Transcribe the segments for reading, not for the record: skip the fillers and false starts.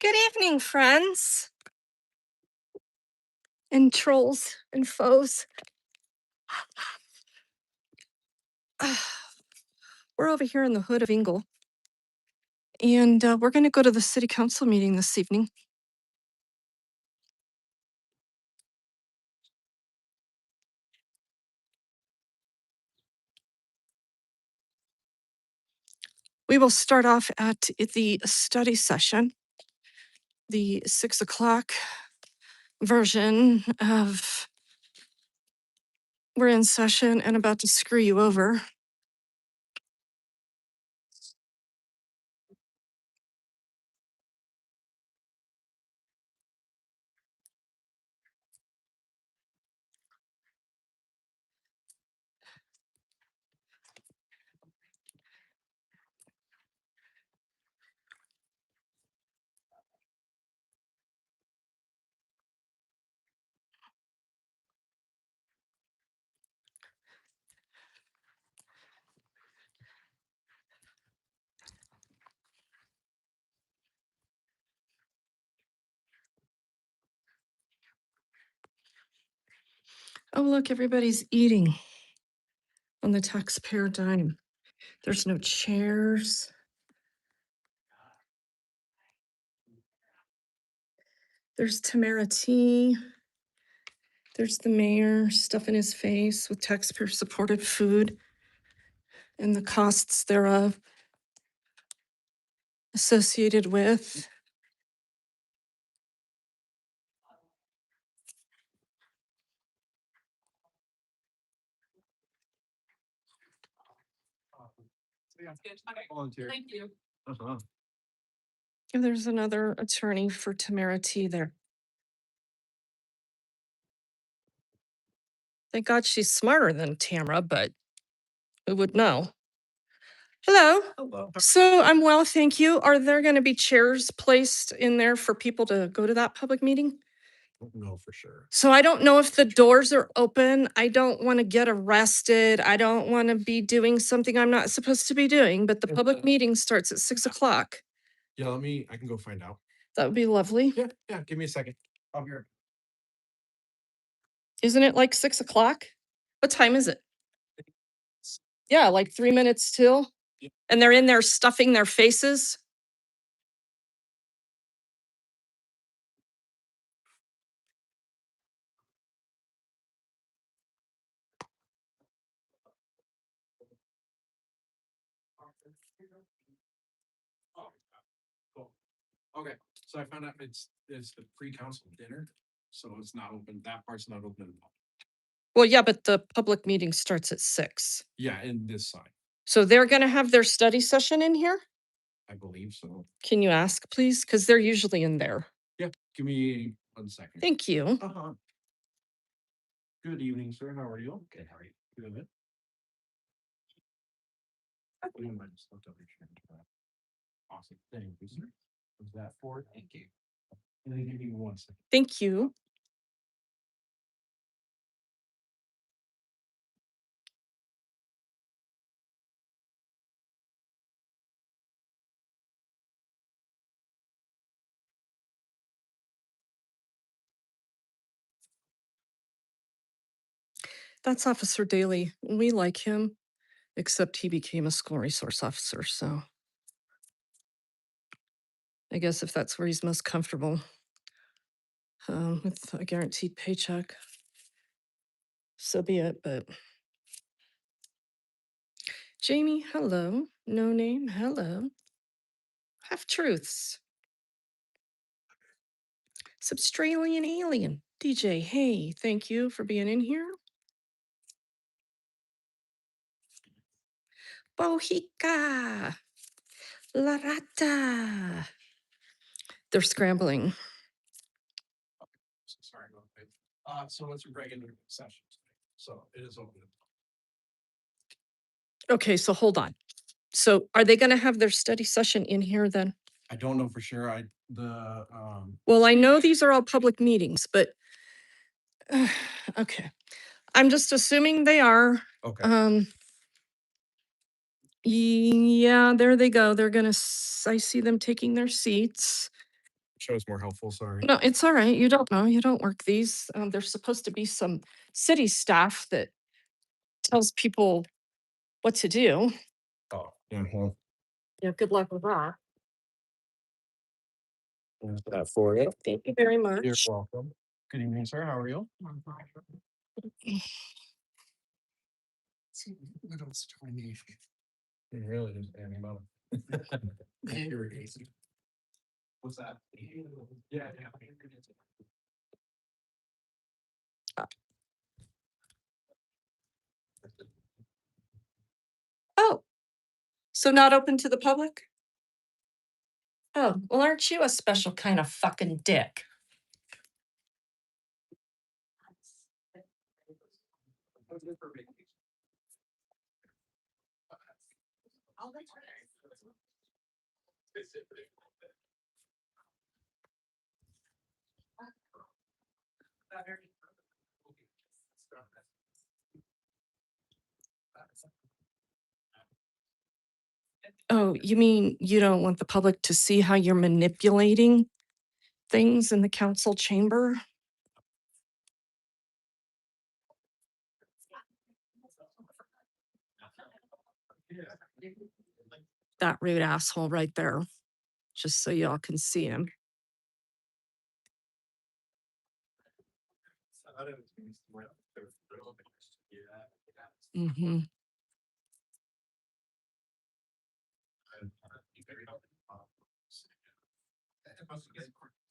Good evening, friends and trolls and foes. We're over here in the hood of Ingle, and we're going to go to the city council meeting this evening. We will start off at the study session, the 6 o'clock version of We're in session and about to screw you over. Oh, look, everybody's eating on the taxpayer dime. There's no chairs. There's Tamara T. There's the mayor stuffing his face with taxpayer supported food and the costs thereof associated with. Volunteer. Thank you. And there's another attorney for Tamara T there. Thank God she's smarter than Tamara, but who would know? Hello. Hello. So I'm well, thank you. Are there going to be chairs placed in there for people to go to that public meeting? Don't know for sure. So I don't know if the doors are open. I don't want to get arrested. I don't want to be doing something I'm not supposed to be doing, but the public meeting starts at 6 o'clock. Yeah, I can go find out. That would be lovely. Yeah, give me a second. I'll be right. Isn't it like 6 o'clock? What time is it? Yeah, like 3 minutes till. Yeah. And they're in there stuffing their faces. Oh, cool. Okay, so I found out it's the pre-council dinner, so it's not open. That part's not open. Well, yeah, but the public meeting starts at 6. Yeah, in this side, So they're gonna have their study session in here? I believe so. Can you ask, please? Because they're usually in there. Yeah, give me 1 second. Thank you. Good evening, sir. How are you? Good. How are you? Good. William, I just looked up your shirt. Awesome. Thank you, sir. Was that for? Thank you. And then give me 1 second. Thank you. That's Officer Daly. We like him, except he became a school resource officer, so I guess if that's where he's most comfortable, with a guaranteed paycheck, so be it. But Jamie, hello. No name, hello. Half truths. Substralian alien. DJ, hey, thank you for being in here. Bohica. La Rata. They're scrambling. Sorry about that. So it's a regular session today, so it is open. Okay, so hold on. So are they gonna have their study session in here then? I don't know for sure. Well, I know these are all public meetings, but okay. I'm just assuming they are. Okay. Yeah, there they go. They're gonna, I see them taking their seats. Show's more helpful, sorry. No, it's all right. You don't know. You don't work these. There's supposed to be some city staff that tells people what to do. Oh, yeah, well, Yeah, good luck with that. there's that for you. Thank you very You're much. welcome. Good evening, sir. How are you? What else do I need? It really is any moment. What's that? Yeah. Oh, so not open to the public? Oh, well, aren't you a special kind of fucking dick? Oh, you mean you don't want the public to see how you're manipulating things in the council chamber? That rude asshole right there, just so y'all can see him. Hmm.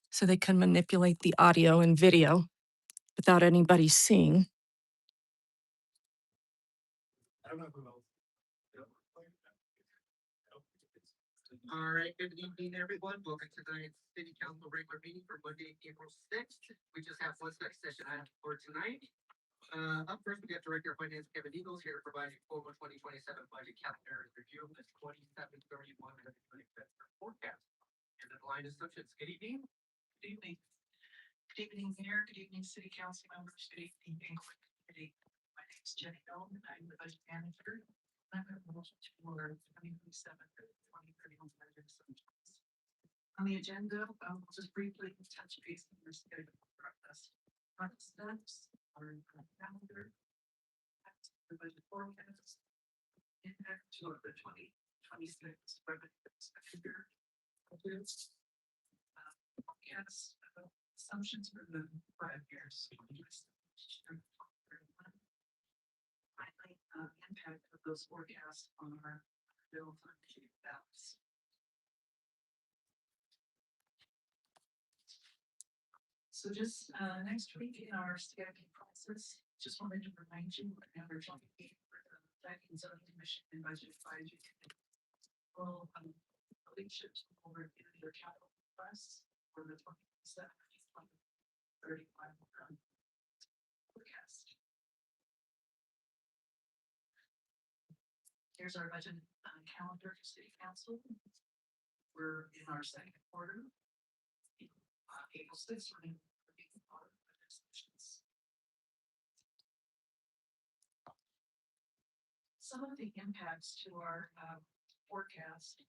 So they can manipulate the audio and video without anybody seeing. All right, good evening, everyone. Welcome to tonight's city council regular meeting for Monday, April 6th. We just have one study session item for tonight. Up first, we got Director of Finance Kevin Eagles here to provide a formal 2027 budget calendar and review of the 2731 forecast. And the line is such as good evening. Good evening. Good evening, Mayor. Good evening, City Council members. Good evening, Banquet Committee. My name is Jenny Owen. I'm the budget manager. I'm a motion for 2027 to 2031 budget assumptions. On the agenda, we'll just briefly touch base on the schedule process. Front steps, our calendar, the budget forecast, impact to the 2026 budget figure. Forecast assumptions for the 5 years. Finally, impact of those forecasts on our bill fund balance. So just next week in our CIP process, just wanted to remind you, we're going to have our joint meeting for the Planning and Zoning Commission and Budget Advisory Committee. Well, leadership over their capital requests for the 27 35 forecast. Here's our budget calendar for City Council. We're in our second quarter. April 6th, we're going to be our budget sessions. Some of the impacts to our forecast.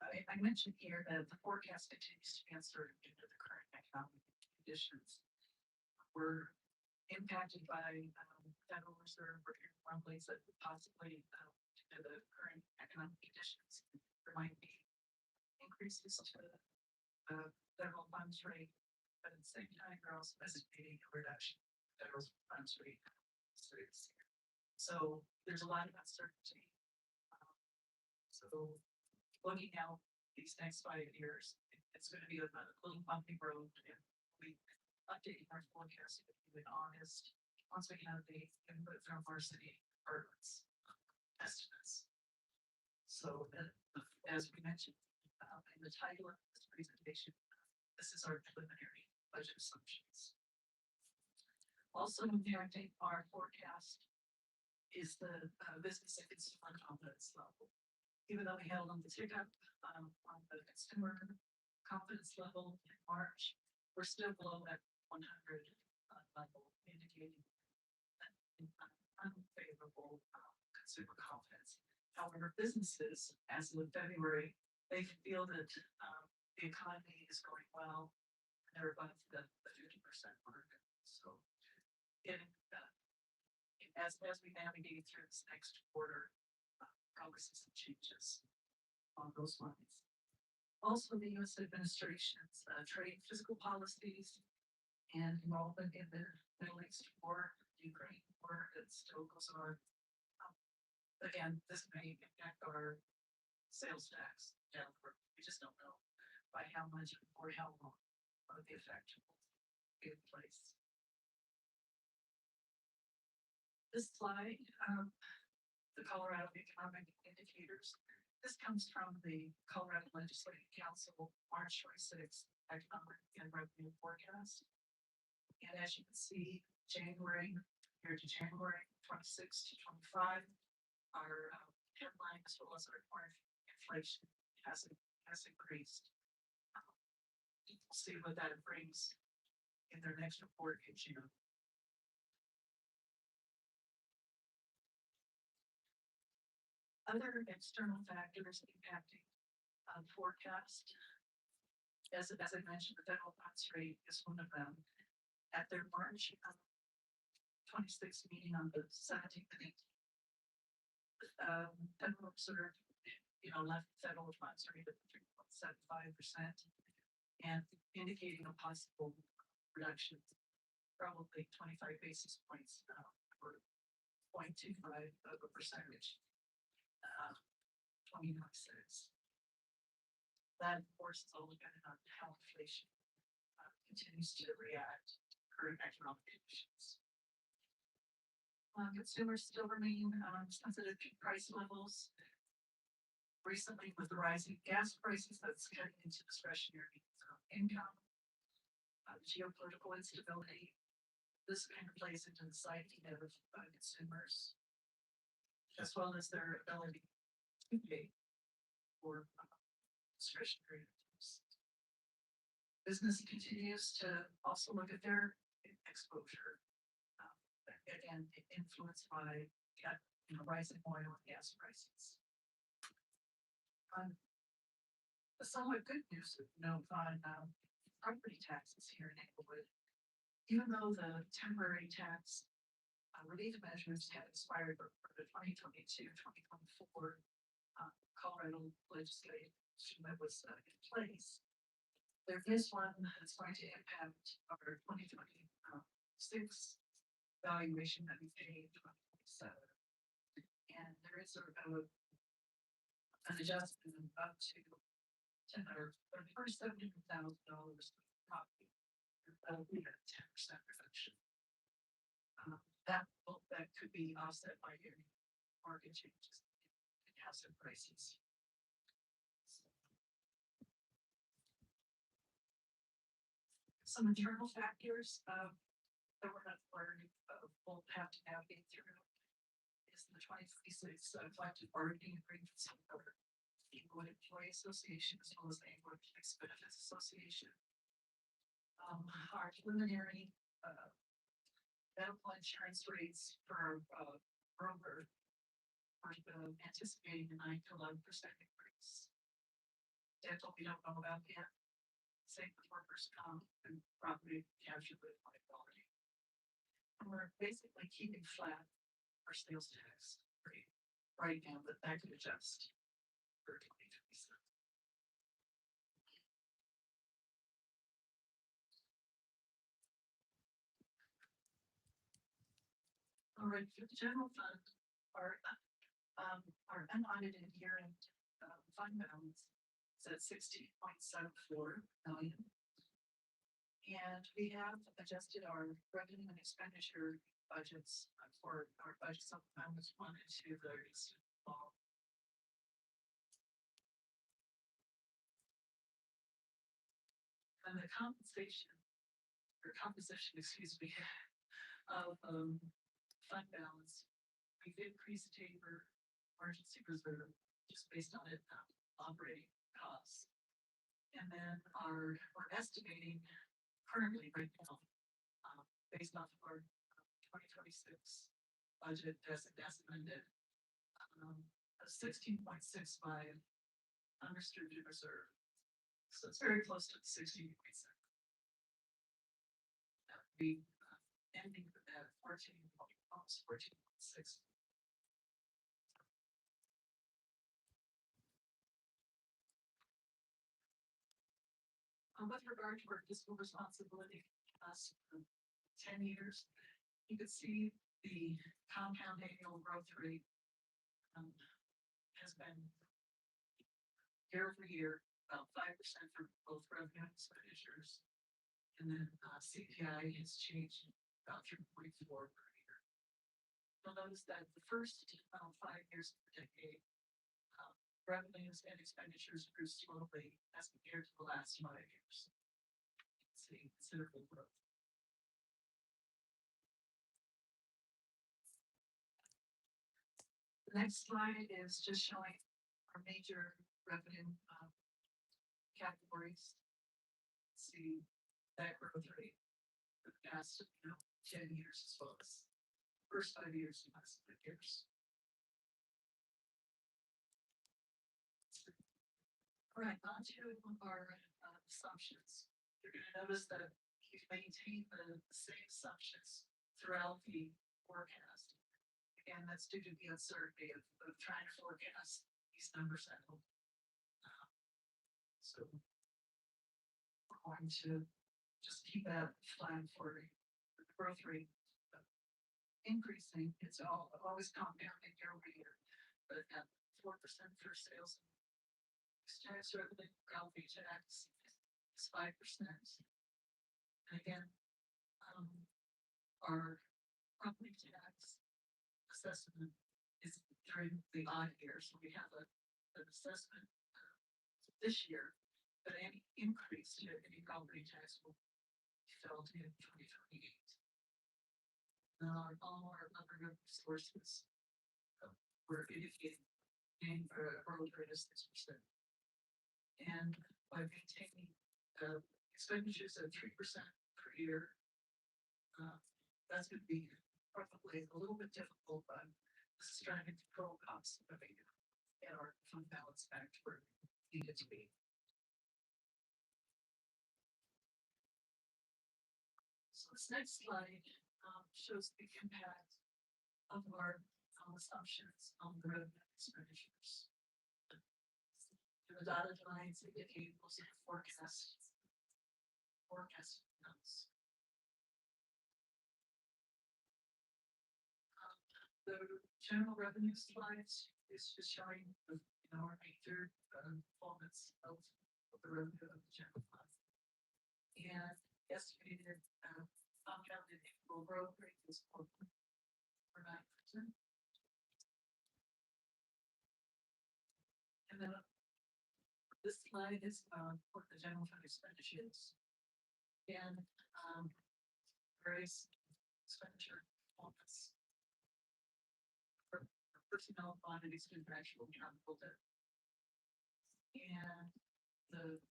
I mentioned here that the forecast continues to be uncertain due to the current economic conditions. We're impacted by Federal Reserve rumblings that possibly due to the current economic conditions, there might be increases to the federal funds rate, but at the same time, we're also estimating a reduction in the federal funds rate. So there's a lot of uncertainty. So looking out these next 5 years, it's going to be a little bumpy road, and we updating our forecast in August once we have the input from our city departments estimates. So as we mentioned in the title of this presentation, this is our preliminary budget assumptions. Also impacting our forecast is the business and consumer confidence level. Even though we held on the tick up on the consumer confidence level in March, we're still below that 100 level, indicating an unfavorable consumer confidence. However, businesses, as of February, they feel that the economy is going well. They're above the 50% mark. So getting, as we navigate through this next quarter, probably see some changes on those lines. Also, the U.S. administration's trade physical policies and involvement in the Middle East war, Ukraine war that still goes on. Again, this may impact our sales tax downward. We just don't know by how much or how long the effect will be in place. This slide, the Colorado Economic Indicators. This comes from the Colorado Legislative Council March 26th Economic and Revenue Forecast. And as you can see, January year to January 26 to 25, our headline as well as our core inflation has increased. We'll see what that brings in their next report in June. Other external factors impacting forecast. As I mentioned, the federal funds rate is one of them. At their March 26th meeting on the 17th and 18th, Federal Reserve, left federal funds rate at 3.75% and indicating a possible reduction, probably 25 basis points or 0.25 of a percentage. 2026. That, of course, is all dependent on how inflation continues to react to current economic conditions. Consumers still remain sensitive to price levels. Recently, with the rising gas prices, that's cutting into discretionary income. Geopolitical instability. This kind of plays into the psyche of consumers, as well as their ability to pay for discretionary items. Business continues to also look at their exposure, again, influenced by rising oil and gas prices. A somewhat good news note on property taxes here in Inglewood. Even though the temporary tax relief measures had expired for the 2022-2024 Colorado legislation that was in place, there is one that's going to impact our 2026 valuation that we paid in 2027. And there is an adjustment of up to $700,000 property. That'll be a 10% reduction. That could be offset by your market changes in housing prices. Some internal factors that we'll have to navigate through is the 2026 collective bargaining agreements with the Inglewood Employee Association as well as the Inglewood Fixed Benefits Association. Our preliminary medical insurance rates for broker are anticipating a 9 to 11% increase. Dental, we don't know about yet. Same with workers' comp and property casualty liability. And we're basically keeping flat our sales tax rate right now, but that could adjust for 2027. All right, for the general fund, our unaudited year-end fund balance is at $16.74 million. And we have adjusted our revenue and expenditure budgets for our budget supplements 1 and 2 that are just fall. And the composition, excuse me, of fund balance, we've increased TABOR emergency reserve just based on it operating costs. And then we're estimating currently right now, based off of our 2026 budget as amended, a 16.65 unrestricted reserve. So it's very close to the 16%. We ending at 14, almost 14.6. With regard to our fiscal responsibility, last 10 years, you could see the compound annual growth rate has been year over year, about 5% for both revenue and expenditures. And then CPI has changed about 3.4 per year. You'll notice that the first 5 years of the decade, revenues and expenditures grew slowly as compared to the last 5 years. See considerable growth. The next slide is just showing our major revenue categories. See that growth rate for the past 10 years as well as the first 5 years and last 5 years. All right, on to our assumptions. You're going to notice that we've maintained the same assumptions throughout the forecast. Again, that's due to the uncertainty of trying to forecast these numbers out. So we're going to just keep that flat for the growth rate increasing. It's always compounding year over year, but at 4% for sales. Tax revenue, property tax is 5%. And again, our property tax assessment is during the odd year, so we have an assessment this year, but any increase to any property tax will be felt in 2028. Now, all our other revenue sources were indicating a growth rate of 6%. And by maintaining expenditures at 3% per year, that's going to be probably a little bit difficult, but this is trying to control costs of get our fund balance back to where we need it to be. So this next slide shows the impact of our assumptions on the revenue expenditures. The dotted lines indicate those are forecast amounts. The general revenue slides is just showing our major performance of the revenue of the general fund. And estimated compounded annual growth rate is 4.9%. And then this slide is what the general fund expenditures and various expenditure components. For personnel quantities, contractual capital debt, and the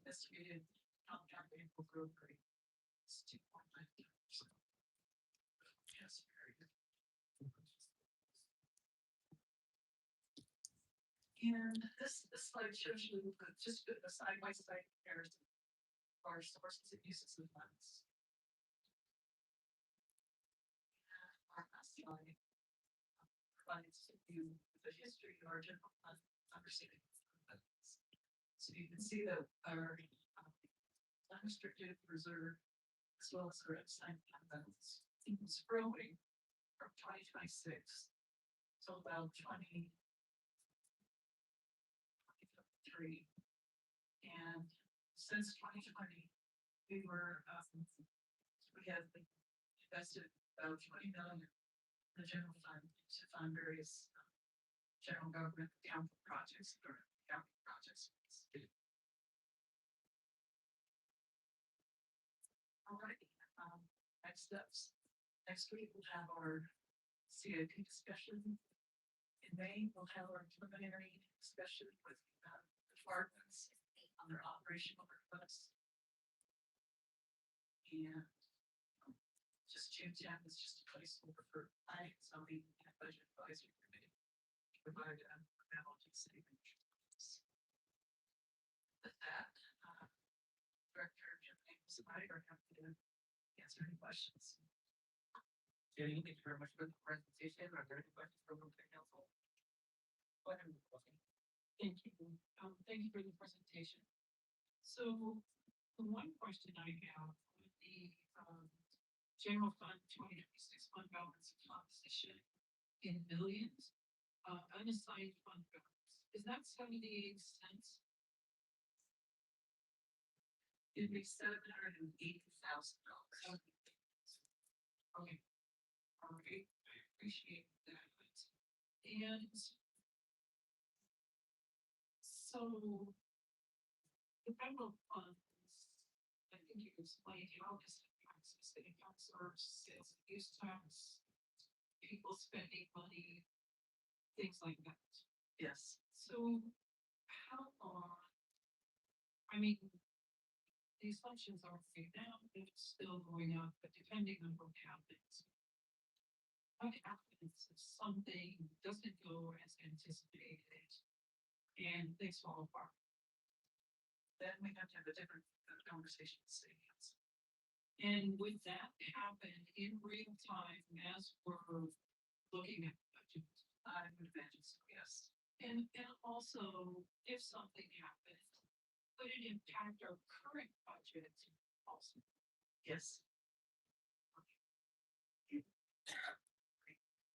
estimated compound annual growth rate is 2.9%. Yes, very good. And this slide shows you just a side-by-side comparison of our sources and uses of funds. Our last slide provides you the history of our general fund understanding of funds. So you can see that our unrestricted reserve as well as our unassigned fund balance is growing from 2026 to about 2023. And since 2020, we have invested about 20 million in the general fund to fund various general government capital projects or capital projects. All right, next steps. Next week we'll have our CIP discussion. In May, we'll have our preliminary discussion with departments on their operational requests. And just June 10th is just a placeholder for items on the budget advisory committee to provide analogy savings. With that, tonight or have to answer any questions. Jenny, thank you very much for the presentation. Are there any questions from the council? Go ahead. Thank you. Thank you for the presentation. So the one question I have with the, general fund 2026 fund balance composition in millions, unassigned fund balance, is that 78 cents? It'd be $780,000. Okay. All right, I appreciate that. And so the federal funds, I think you explained how this impacts the city council, sales and use tax, people spending money, things like that. Yes. So how long? I mean, the assumptions are right now, it's still going up, but depending on what happens. What happens if something doesn't go as anticipated and things fall apart? Then we have to have a different conversation with city council. And would that happen in real time as we're looking at budget? I would imagine so, yes. And also, if something happened, would it impact our current budget also? Yes.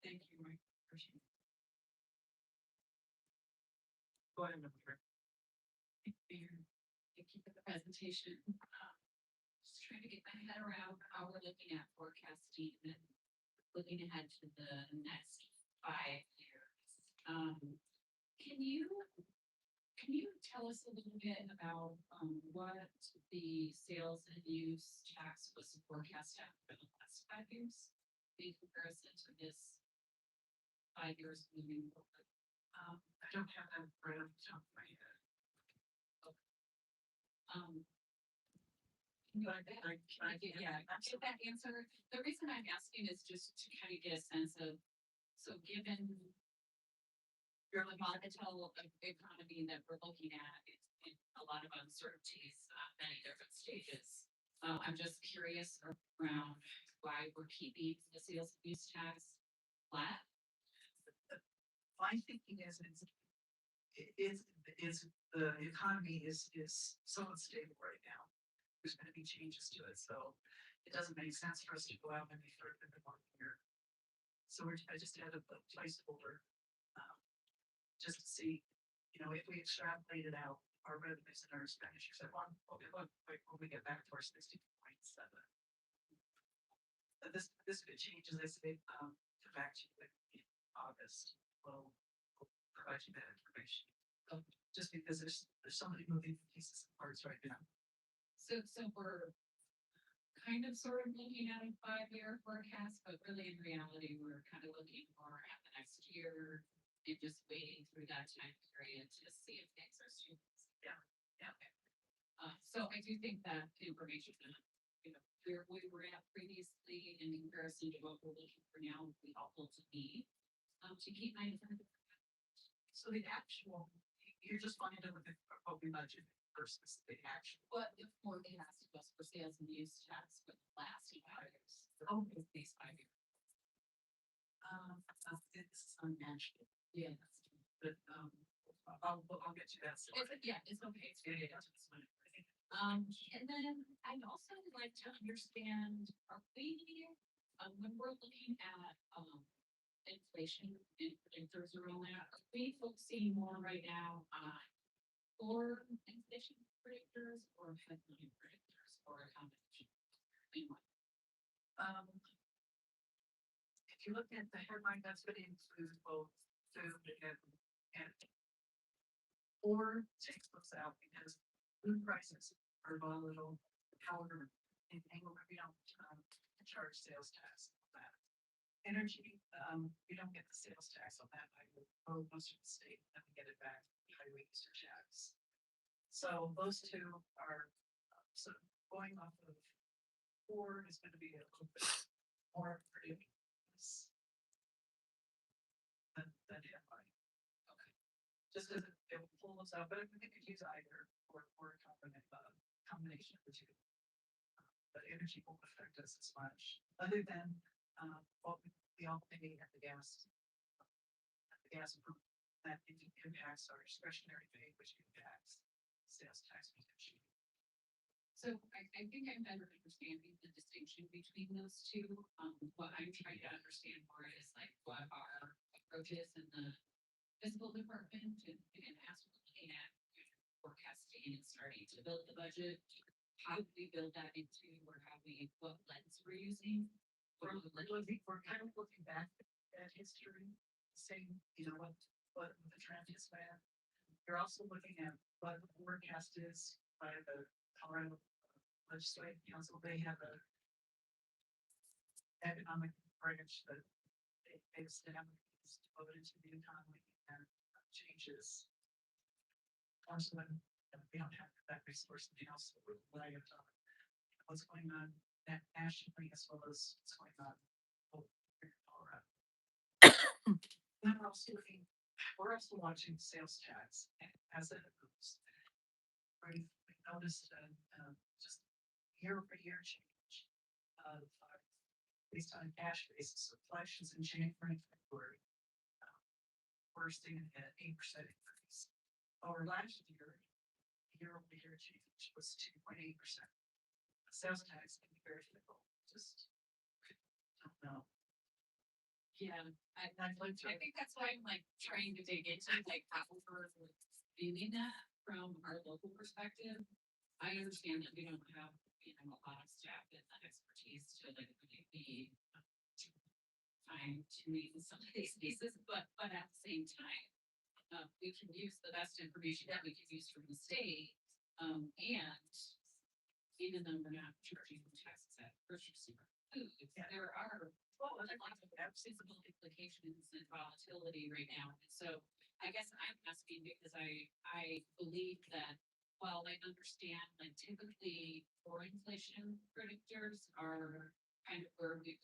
Thank you, I appreciate it. Go ahead, Madam Clerk. Thank you for the presentation. Just trying to get my head around how we're looking at forecasting and looking ahead to the next 5 years. Can you tell us a little bit about what the sales and use tax was forecast at for the last 5 years in comparison to this 5 years moving forward? I don't have that right off the top of my head. Yeah, get that answer. The reason I'm asking is just to kind of get a sense of, so given your volatile economy that we're looking at, it's a lot of uncertainties, many different stages. I'm just curious around why we're keeping the sales and use tax flat. My thinking is the economy is so unstable right now. There's gonna be changes to it, so it doesn't make sense for us to go out and be further than 1 year. So I just had a placeholder, just to see, if we extrapolate it out, our revenues and our expenditures at one, when we get back to our 60.7. This could change, as I say, come back to you in August. We'll provide you that information. Just because there's so many moving pieces and parts right now. So we're kind of sort of looking at a 5-year forecast, but really in reality, we're kind of looking more at the next year and just waiting through that time period to see if things are stable. Yeah. Okay. So I do think that information, where we were at previously in comparison to what we're looking for now would be helpful to me, to keep my. So the actual, you're just wanting to look at what we budget versus the actual. What the forecast was for sales and use tax for the last 5 years. Oh. These 5 years. It's unmatched, Yeah. but, I'll get you that. It's okay. It's Yeah, very yeah. And then I'd also like to understand, are we, when we're looking at, inflation and predictors around that, are we focusing more right now on core inflation predictors or headline predictors or a combination? If you look at the headline, that's what includes both food and or take those out because food prices are volatile. However, in England, we don't charge sales tax on that. Energy, we don't get the sales tax on that. I go most of the state and we get it back highway user tax. So those two are so going off of 4 is going to be a little bit more predictable than headline. Okay. Just because it will pull us out, but we could use either or a combination of the two. the energy won't affect us as much, other than, what we all pay at the gas. At the gas pump, that impacts our discretionary pay, which impacts sales tax retention. So I think I'm better understanding the distinction between those two. What I'm trying to understand more is like what our approach is in the fiscal department and as we're looking at forecasting and starting to build the budget. How do we build that into or how we, what lens we're using? We're kind of looking back at history, saying, you know, what the trend is bad. You're also looking at what the forecast is by the Colorado Legislative Council. They have a economic branch that they established devoted to the economy and changes. Also, we don't have that resource in house, so we're relying on what's going on nationally as well as what's going on here in Colorado. And we're also watching sales tax as it moves. We noticed just year-over-year change of based on cash basis of collections in January and February. We're seeing an 8% increase. Over last year-over-year change was 2.8%. Sales tax can be very fickle. Just don't know. Yeah, I'd like to. I think that's why I'm like trying to dig into like how we're viewing that from our local perspective. I understand that we don't have, you know, a lot of staff and that expertise to like really be fine tuning some of these cases, but at the same time, we can use the best information that we can use from the state. And even though we're not charging taxes at purchasing food, there are lots of visible implications and volatility right now. And so I guess I'm asking because I believe that while I understand like typically core inflation predictors are kind of where we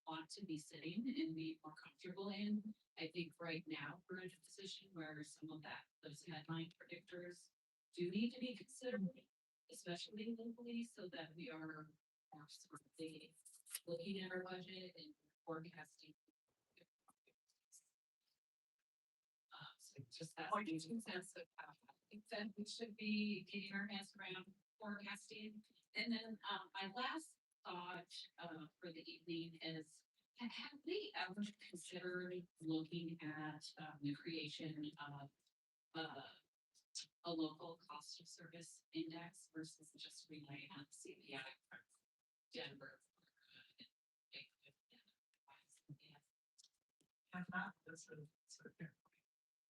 want to be sitting and be more comfortable in, I think right now we're in a position where some of those headline predictors do need to be considered, especially locally, so that we are more smartly looking at our budget and forecasting. So just that 2 cents of how I think that we should be getting our hands around forecasting. And then my last thought for the evening is, have we ever considered looking at the creation of a local cost of service index versus just relying on CPI from Denver? Have not, that's a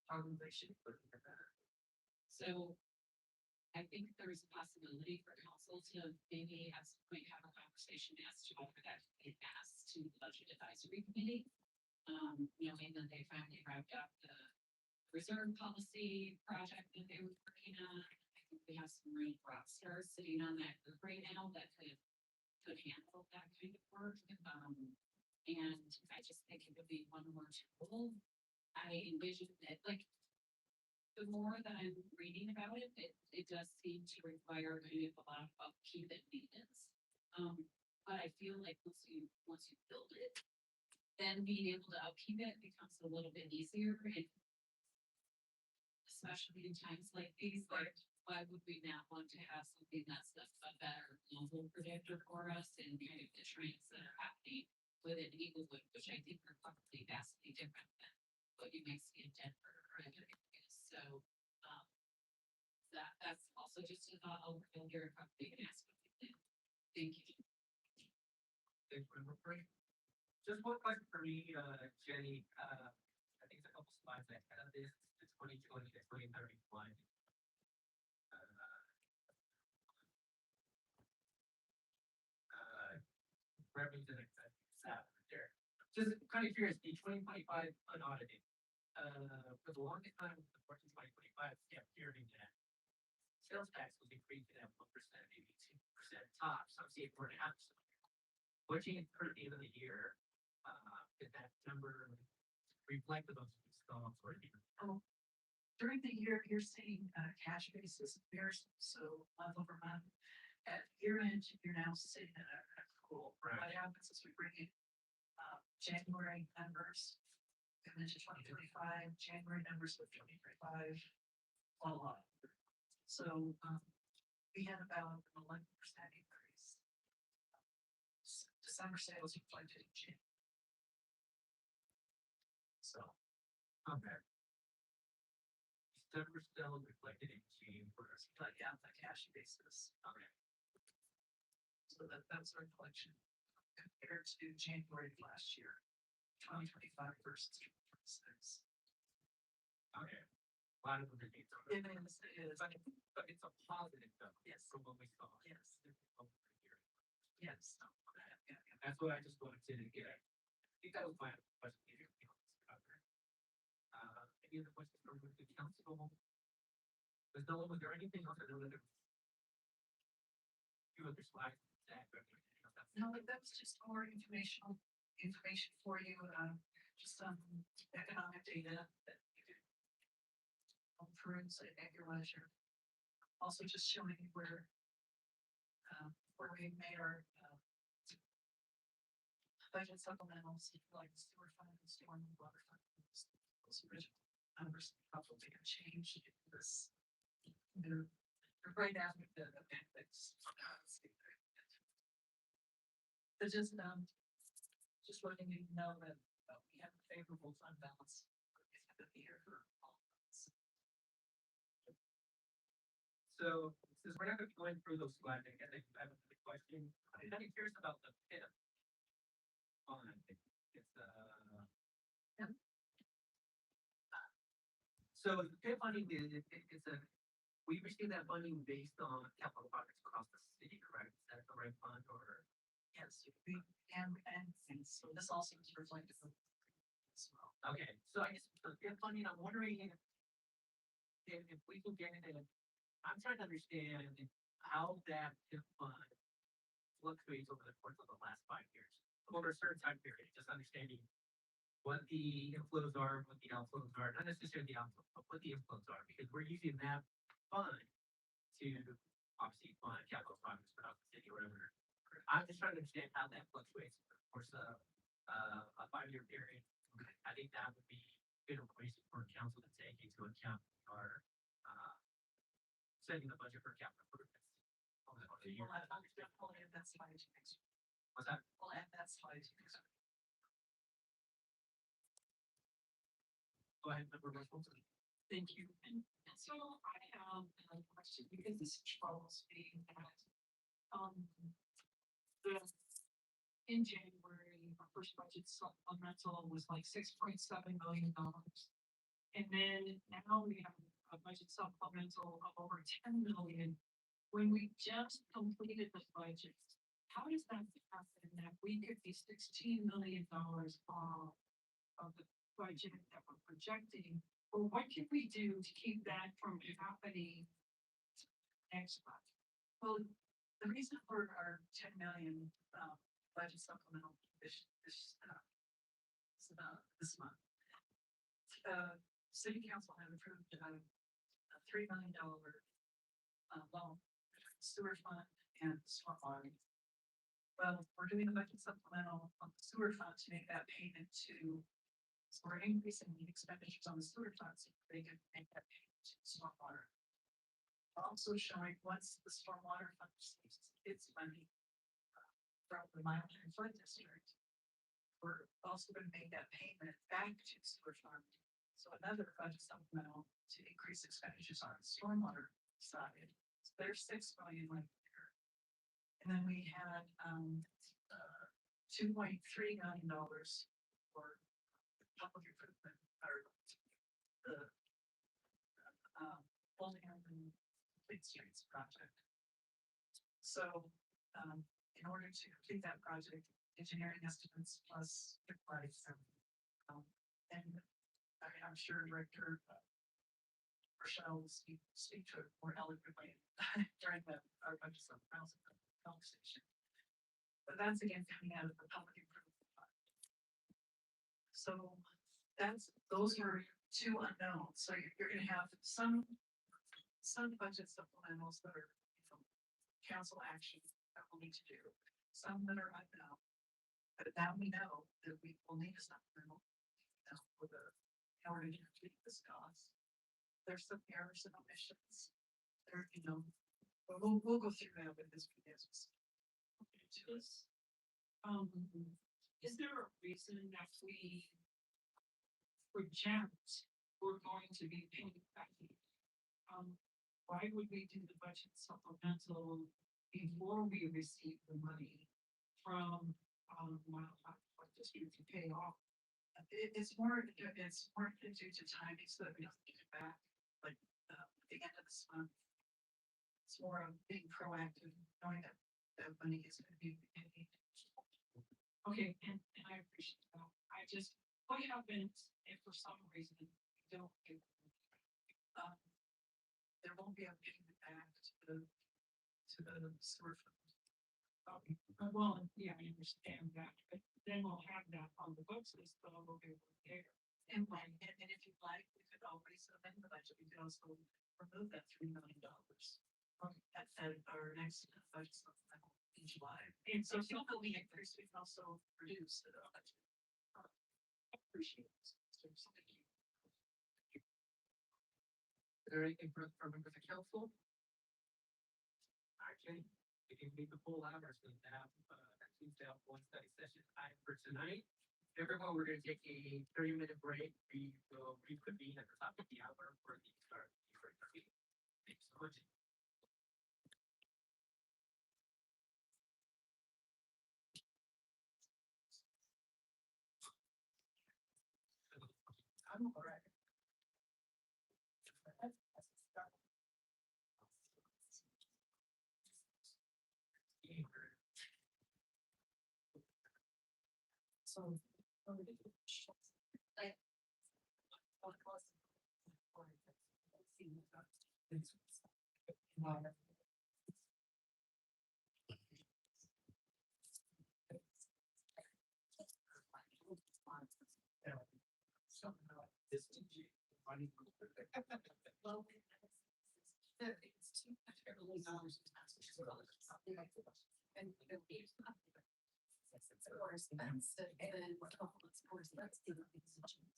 probably they should put it better. So I think there's a possibility for council to maybe at some point have a conversation as to whether that can be asked to the budget advisory committee. Knowing that they finally wrapped up the reserve policy project that they were working on. I think we have some real rock stars sitting on that group right now that could handle that kind of work. And I just think it would be one more tool. I envision that like the more that I'm reading about it, it does seem to require kind of a lot of upkeep and maintenance. But I feel like once you build it, then being able to upkeep it becomes a little bit easier. And especially in times like these, like why would we not want to have something that's a better global predictor for us and kind of the trends that are happening within Eaglewood, which I think are probably vastly different than what you might see in Denver or other areas. So that's also just a thought I'll hear if they can ask. Thank you. Thanks for the report. Just one question for me, Jenny. I think it's a couple slides I had this. It's 2020 to 2031. Revenues and expenses there. Just kind of curious, the 2025 unaudited. For the longest time, the 2025 kept hearing that sales tax was increasing at 1%, maybe 2% tops. Some say 4.5%. What changed for the end of the year? Did that number reflect those installments or During the year, you're seeing cash basis comparisons, so month over month. at year end, you're now sitting at a accrual. Right. What happens is we bring in, January numbers, and then to 2025, January numbers of 2025, voila. So, we had about an 11% increase. December sales reflected in January. So, Okay. December still reflected in June first. but yeah, on a cash basis. Okay. So that's our collection compared to January of last year, 2025 versus 2026. Okay. A lot of them are things. It is, But it's a positive though. Yes. From what we saw. yes, Over the year. yes. Yeah, That's what I just wanted to get. You got a plan, but you know, cover. Any other questions from the council? Was there anything else that there? You other slides that, but anything else that's- No, that was just more information for you, just some economic data that you could peruse at your leisure. Also just showing you where we made our, budget supplementals, like the sewer fund and storm and water fund. Those original numbers probably have changed in this. They're right after the appendix. But just letting you know that we have a favorable fund balance at the end of the year for all of us. So, since we're not gonna be going through those slides, I guess I have a question. I'm kind of curious about the PIP. It's Yeah. So the PIP funding it's we receive that funding based on capital projects across the city, correct? Is that the right fund or? Yes, and so this also is reflected as well. Okay, so I guess the PIP funding, I'm wondering if we can get it, I'm trying to understand how that PIP fund fluctuates over the course of the last 5 years, over a certain time period, just understanding what the inflows are, what the outflows are, not necessarily the outflows, but what the inflows are, because we're using that fund to obviously fund capital projects throughout the city or whatever. I'm just trying to understand how that fluctuates over the course of a 5 year period. I think that would be good information for council to take into account our setting the budget for capital improvements. Over the year. We'll add that slide to next. What's that? We'll add that slide to next. Go ahead, member Russell. Thank you. And so I have a question because this troubles me that, in January, our first budget supplemental was like $6.7 million. And then now we have a budget supplemental of over 10 million. When we just completed the budget, how does that happen that we could be $16 million off of the budget that we're projecting? Or what can we do to keep that from happening next month? Well, the reason for our 10 million budget supplemental this month, city council had approved a $3 million loan, sewer fund and stormwater. Well, we're doing the budget supplemental on the sewer fund to make that payment to. So we're increasing the expenditures on the sewer fund so they can make that payment to stormwater. Also showing once the stormwater fund receives its money from the Miami Flood District, we're also going to make that payment back to the sewer fund. So another budget supplemental to increase expenditures on the stormwater side. So there's $6 million right there. And then we had $2.3 million for public improvement or the Fulton and Complete Streets project. So in order to complete that project, engineering estimates plus the price. And I mean, I'm sure Director Rochelle will speak to it more eloquently during our budget conversation. But that's again coming out of the public improvement fund. So those are two unknowns. So you're gonna have some budget supplementals that are council action that we'll need to do, some that are unknown. But now we know that we will need a supplemental. For the, in order to complete this cost. There's some errors and omissions. There, but we'll go through that with this. Is there a reason that we project we're going to be paying back? Why would we do the budget supplemental before we receive the money from, what district to pay off? It's more due to timing, so that we don't get it back, like, the end of this month. It's more of being proactive, knowing that the money is gonna be paid. Okay, and I appreciate that. What happens if for some reason we don't get, there won't be a payment back to the sewer fund? Well, yeah, I understand that, but then we'll have that on the books list, but we'll be able to pay. And if you'd like, we could always amend the budget, we could also remove that $3 million. At our next budget supplemental in July. And so if you will be increased, we can also reduce the budget. Appreciate it. Thank you. Is there anything from members of council? Okay, we can meet the full hours and have, Tuesday have one study session time for tonight. Everyone, we're gonna take a 30-minute break. We will reconvene at the top of the hour for the start. Thanks so much. I'm all right. So. Well, it's $2 million. And it's more expensive than what it's more expensive than decisions.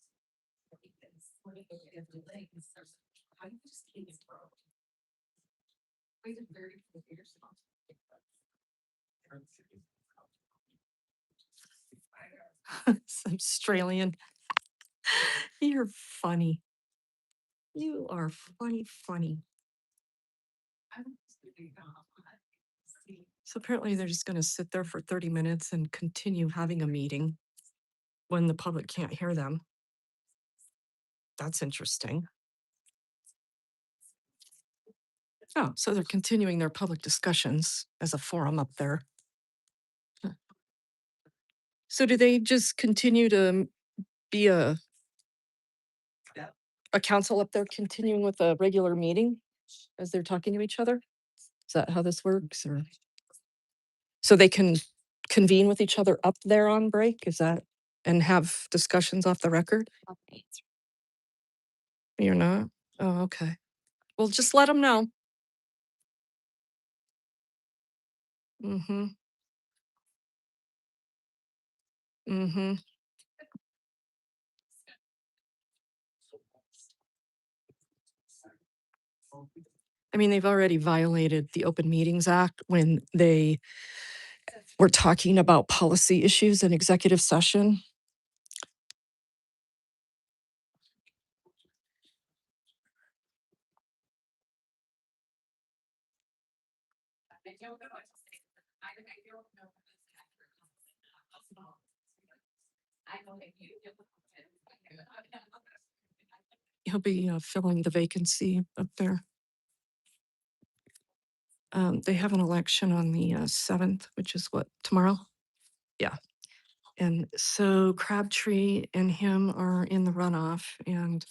Because what if you have delays, how do you just keep it broke? Waited very few years. Australian. You're funny. You are funny. So apparently they're just gonna sit there for 30 minutes and continue having a meeting when the public can't hear them. That's interesting. Oh, so they're continuing their public discussions as a forum up there. Huh. So do they just continue to be a council up there continuing with a regular meeting as they're talking to each other? Is that how this works, or? So they can convene with each other up there on break, is that, and have discussions off the record? You're not? Oh, okay. Well, just let them know. Mm-hmm. Mm-hmm. I mean, they've already violated the Open Meetings Act when they were talking about policy issues in executive session. I don't know what to say. I don't know. I know that you. He'll be filling the vacancy up there. They have an election on the 7th, which is what, tomorrow? Yeah. And so Crabtree and him are in the runoff, and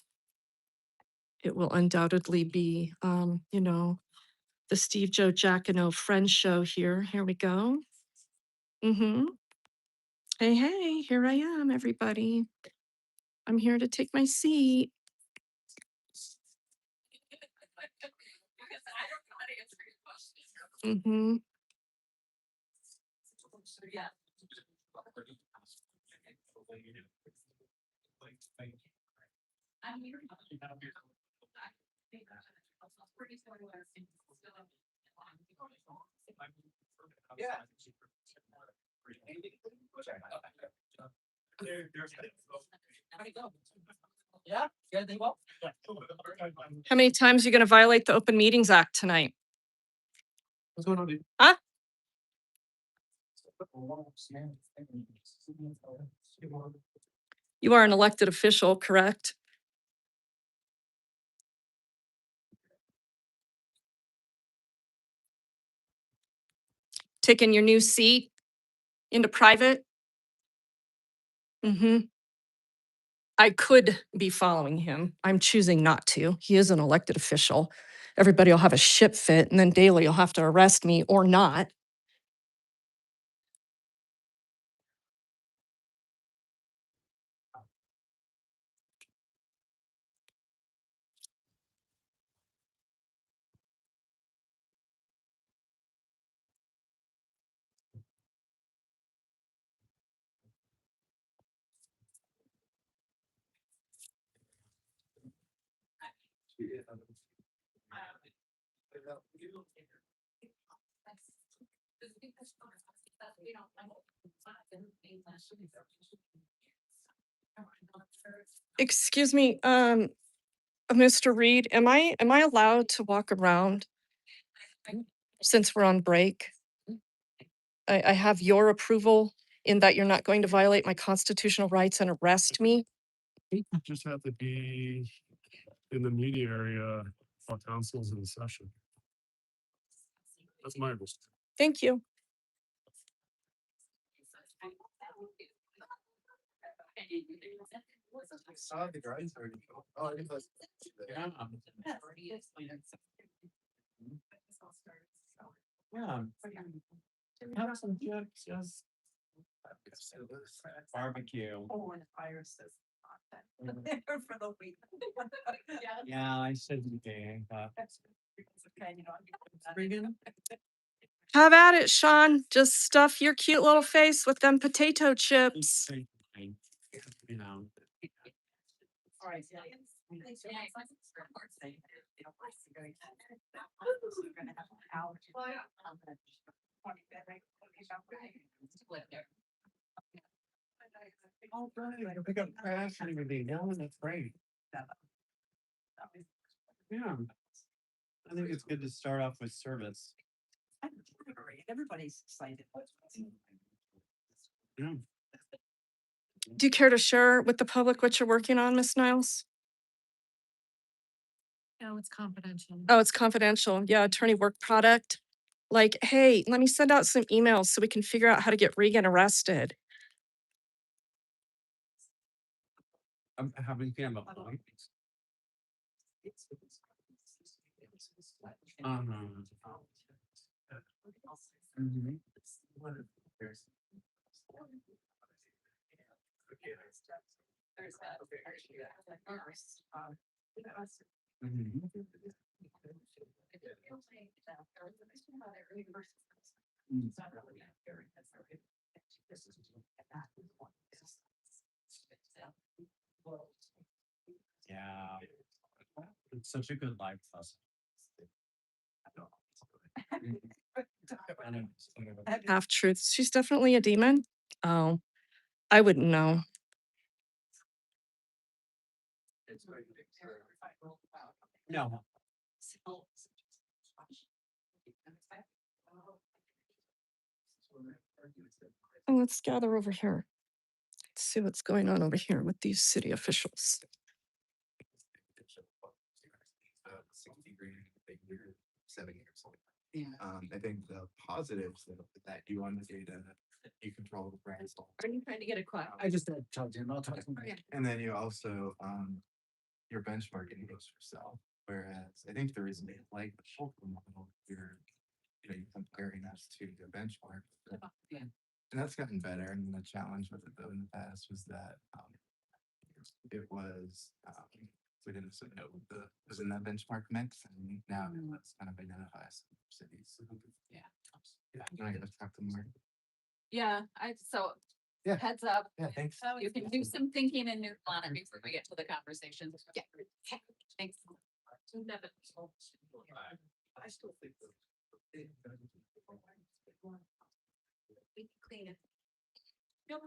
it will undoubtedly be, the Steve Joe Jackano Friends show here. Here we go. Mm-hmm. Hey, here I am, everybody. I'm here to take my seat. Mm-hmm. Yeah. I'm here. Yeah. Yeah, yeah, they will. How many times are you going to violate the Open Meetings Act tonight? What's going on, dude? Huh? You are an elected official, correct? Taking your new seat into private? Mm-hmm. I could be following him. I'm choosing not to. He is an elected official. Everybody will have a shit fit, and then Daley will have to arrest me or not. Excuse me, Mr. Reed, am I allowed to walk around since we're on break? I have your approval in that you're not going to violate my constitutional rights and arrest me? You just have to be in the media area while council's in session. That's my understanding. Thank you. Saw the drawings already. Oh, I didn't. Yeah. Yeah. Have some chips, yes. Barbecue. Oh, and the fire says. For the week. Yeah, I said you did. Okay, you know. Friggin'. Have at it, Sean. Just stuff your cute little face with them potato chips. You know. All right. Oh, right, I pick up trash and everything. Yeah, that's great. Yeah. I think it's good to start off with service. Everybody's excited. Yeah. Do you care to share with the public what you're working on, Miss Niles? No, it's confidential. Oh, it's confidential. Yeah, attorney work product. Like, hey, let me send out some emails so we can figure out how to get Regan arrested. I'm having a point. Mhm. There's that. Yeah. It's such a good life lesson. Half truths. She's definitely a demon. Oh, I wouldn't know. No. Oh, let's gather over here. Let's see what's going on over here with these city officials. 60 grand, big year, 7 years. I think the positives that you want to say that you control the brand. Are you trying to get a quote? I just told him, I'll talk to him. And then you also, you're benchmarking against yourself. Whereas I think the reason they like the Schulter model, you're comparing us to the benchmark. Yeah. And that's gotten better. And the challenge with it though in the past was that it was we didn't say no, was in that benchmark mix, and now let's kind of identify some cities. Yeah. Yeah, you want to talk to more? Yeah, so Yeah. heads up, Yeah, thanks. you can do some thinking and new on it before we get to the conversation. Yeah. Thanks. I still think. We can clean it. No.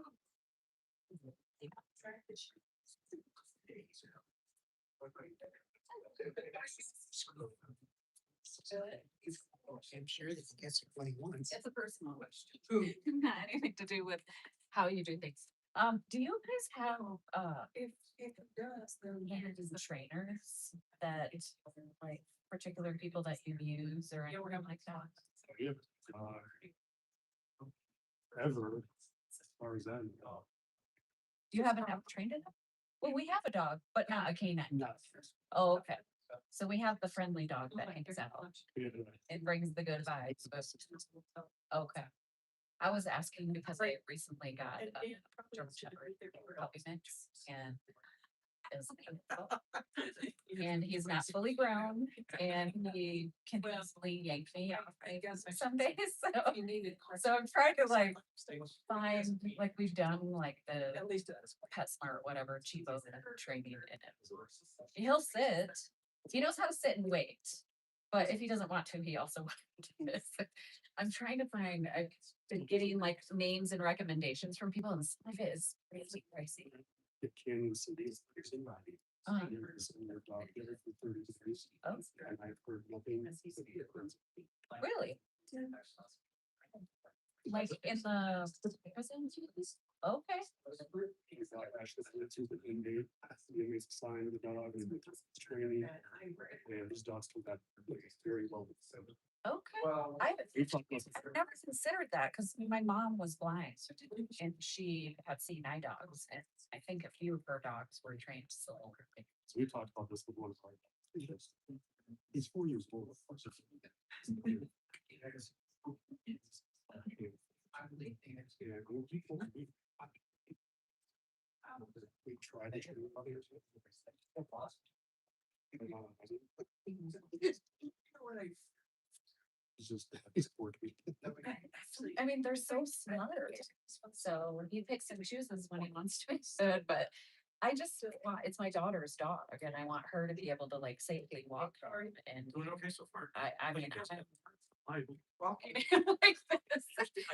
I'm sure that gets what he wants. It's a personal question. Not anything to do with how you do things. Do you guys have, if it does, then managers and trainers that like particular people that you use or anything like that? Yeah, ever, as far as that. Do you happen to have trained it? Well, we have a dog, but not a canine. No. Oh, okay. So we have the friendly dog that hangs out. Yeah, It brings the good vibes, but, okay. I was asking because I recently got a German Shepherd puppy mix and and he's not fully grown and he can easily yank me off, I guess, some days. So I'm trying to like find, like we've done like the PetSmart, whatever, cheapo training in it. He'll sit, he knows how to sit and wait, but if he doesn't want to, he also won't. I'm trying to find, I've been getting like names and recommendations from people and some of it is really pricey. the Kansas City's in my. Uh-huh. Their dog there for 30 degrees. Oh. And I've heard nothing. Really? Like in the prison? Okay. He's like, actually, it's the inmate, the inmate's assigned the dog and training, and his dog's come back like, very well. So, Okay. I've never considered that because my mom was blind and she had seen eye dogs and I think a few of her dogs were trained so. So we talked about this with one part. He's 4 years old. Yeah, we tried to train others. It's just, it's working. I mean, they're so smart. So he picks and chooses when he wants to be good, but I just, it's my daughter's dog and I want her to be able to like safely walk her and Doing okay so far. I mean, I, walking like this.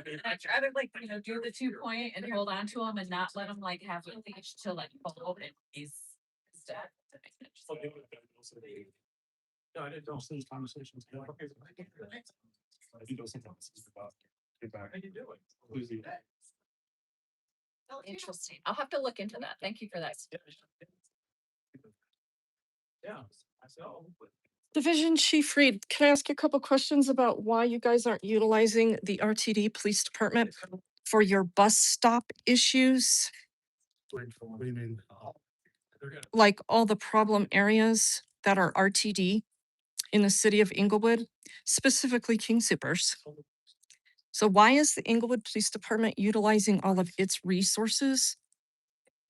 And I try to like, do the 2-point and hold on to him and not let him like have a leash to like pull and he's dead. no, I didn't know these conversations. You know, sometimes it's about get back. How you doing? Losing. Interesting. I'll have to look into that. Thank you for that. Yeah, so. Division Chief Reed, can I ask you a couple questions about why you guys aren't utilizing the RTD Police Department for your bus stop issues? What do you mean? Like all the problem areas that are RTD in the city of Inglewood, specifically King Soopers. So why is the Inglewood Police Department utilizing all of its resources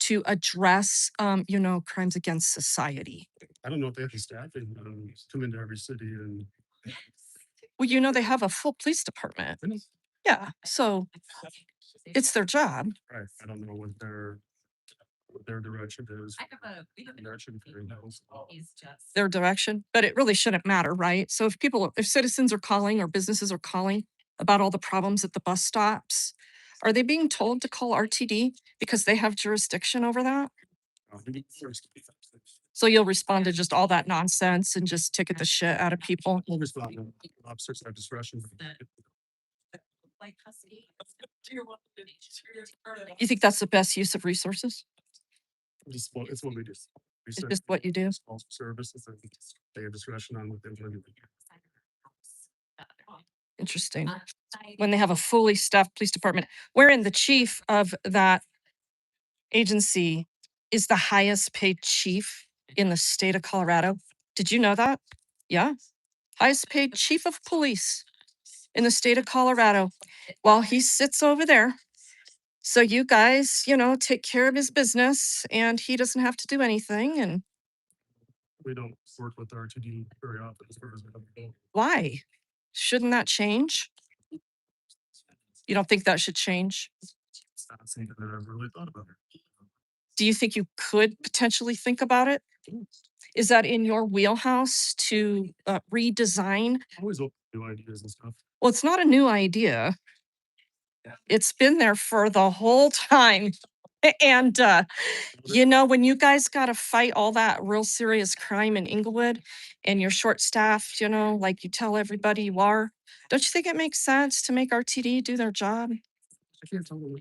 to address, crimes against society? I don't know if they have the staffing, come into every city and. Well, they have a full police department. Yeah, so it's their job. Right, I don't know what their direction is. I have a Direction for those. he's just. Their direction, but it really shouldn't matter, right? So if citizens are calling or businesses are calling about all the problems at the bus stops, are they being told to call RTD because they have jurisdiction over that? So you'll respond to just all that nonsense and just ticket the shit out of people? We'll respond to officers have discretion. Like husky. You think that's the best use of resources? It's what we do. It's just what you do? Services, and they have discretion on what they're going to do. Interesting. When they have a fully staffed police department, wherein the chief of that agency is the highest paid chief in the state of Colorado. Did you know that? Yeah. Highest paid chief of police in the state of Colorado. While he sits over there. So you guys, take care of his business and he doesn't have to do anything. And We don't work with RTD very often as far as I know. Why? Shouldn't that change? You don't think that should change? It's not something that I've really thought about. Do you think you could potentially think about it? Is that in your wheelhouse to redesign? Always open to new ideas and stuff. Well, it's not a new idea. It's been there for the whole time. And, you know, when you guys got to fight all that real serious crime in Inglewood and you're short staffed, you know, like you tell everybody you are, don't you think it makes sense to make RTD do their job? I can't tell them.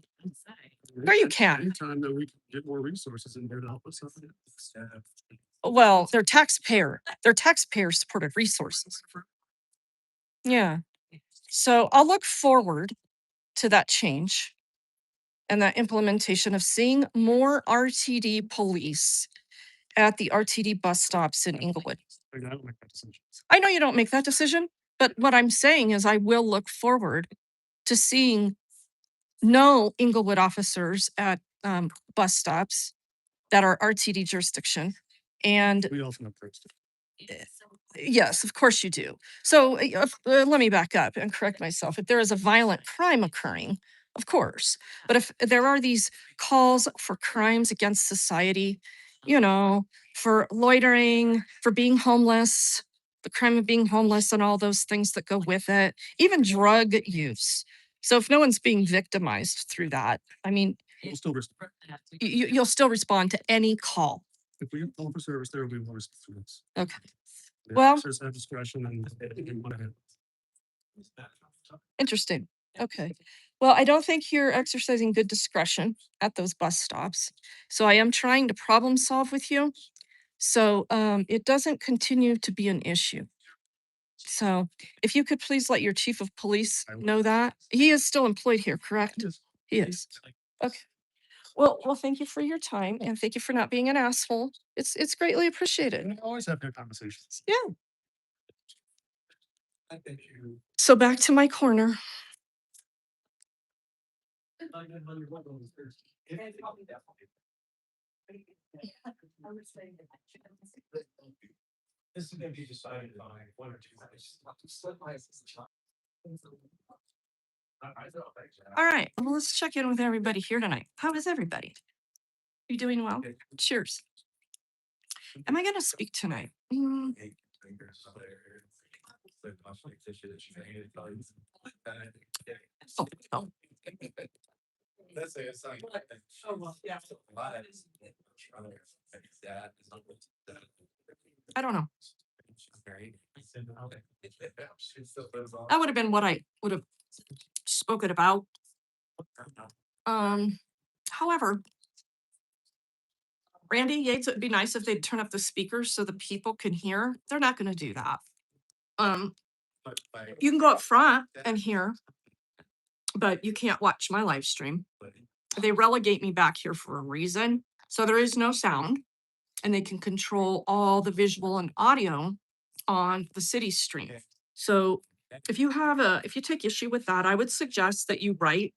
Sure you can. Anytime that we can get more resources in here to help us out. Well, they're taxpayer supported resources. Yeah. So I'll look forward to that change and that implementation of seeing more RTD police at the RTD bus stops in Inglewood. I don't make that decision. I know you don't make that decision, but what I'm saying is I will look forward to seeing no Inglewood officers at bus stops that are RTD jurisdiction. And We often approach it. yes, of course you do. So let me back up and correct myself. If there is a violent crime occurring, of course. But if there are these calls for crimes against society, you know, for loitering, for being homeless, the crime of being homeless and all those things that go with it, even drug use. So if no one's being victimized through that, I mean, We'll still respond. you'll still respond to any call. If we call for service, there will be more response. Okay. The Well- officers have discretion and they want to. Interesting. Okay. Well, I don't think you're exercising good discretion at those bus stops. So I am trying to problem solve with you. So it doesn't continue to be an issue. So if you could please let your chief of police I will. know that. He is still employed here, correct? He is. Okay. Well, thank you for your time and thank you for not being an asshole. It's greatly appreciated. And we always have good conversations. Yeah. I think you. So back to my corner. This is gonna be decided by one or two guys. All right, well, let's check in with everybody here tonight. How is everybody? You doing well? Cheers. Am I gonna speak tonight? Oh. Let's say it's like. Oh, well, yeah. I don't know. Right. That would have been what I would have spoken about. However, Randy Yates, it'd be nice if they'd turn up the speakers so the people can hear. They're not gonna do that. You can go up front and hear, but you can't watch my live stream. They relegate me back here for a reason. So there is no sound and they can control all the visual and audio on the city stream. So if you take issue with that, I would suggest that you write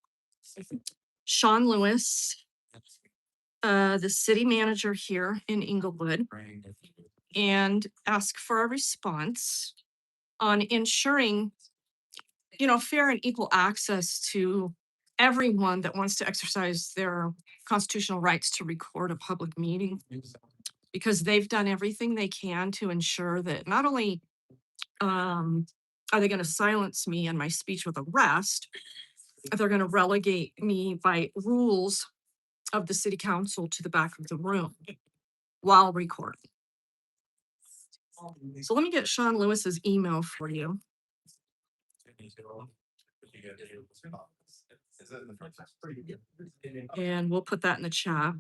Sean Lewis, the city manager here in Inglewood, and ask for a response on ensuring, you know, fair and equal access to everyone that wants to exercise their constitutional rights to record a public meeting. Because they've done everything they can to ensure that not only are they going to silence me and my speech with arrest, they're going to relegate me by rules of the city council to the back of the room while recording. So let me get Sean Lewis's email for you. And we'll put that in the chat.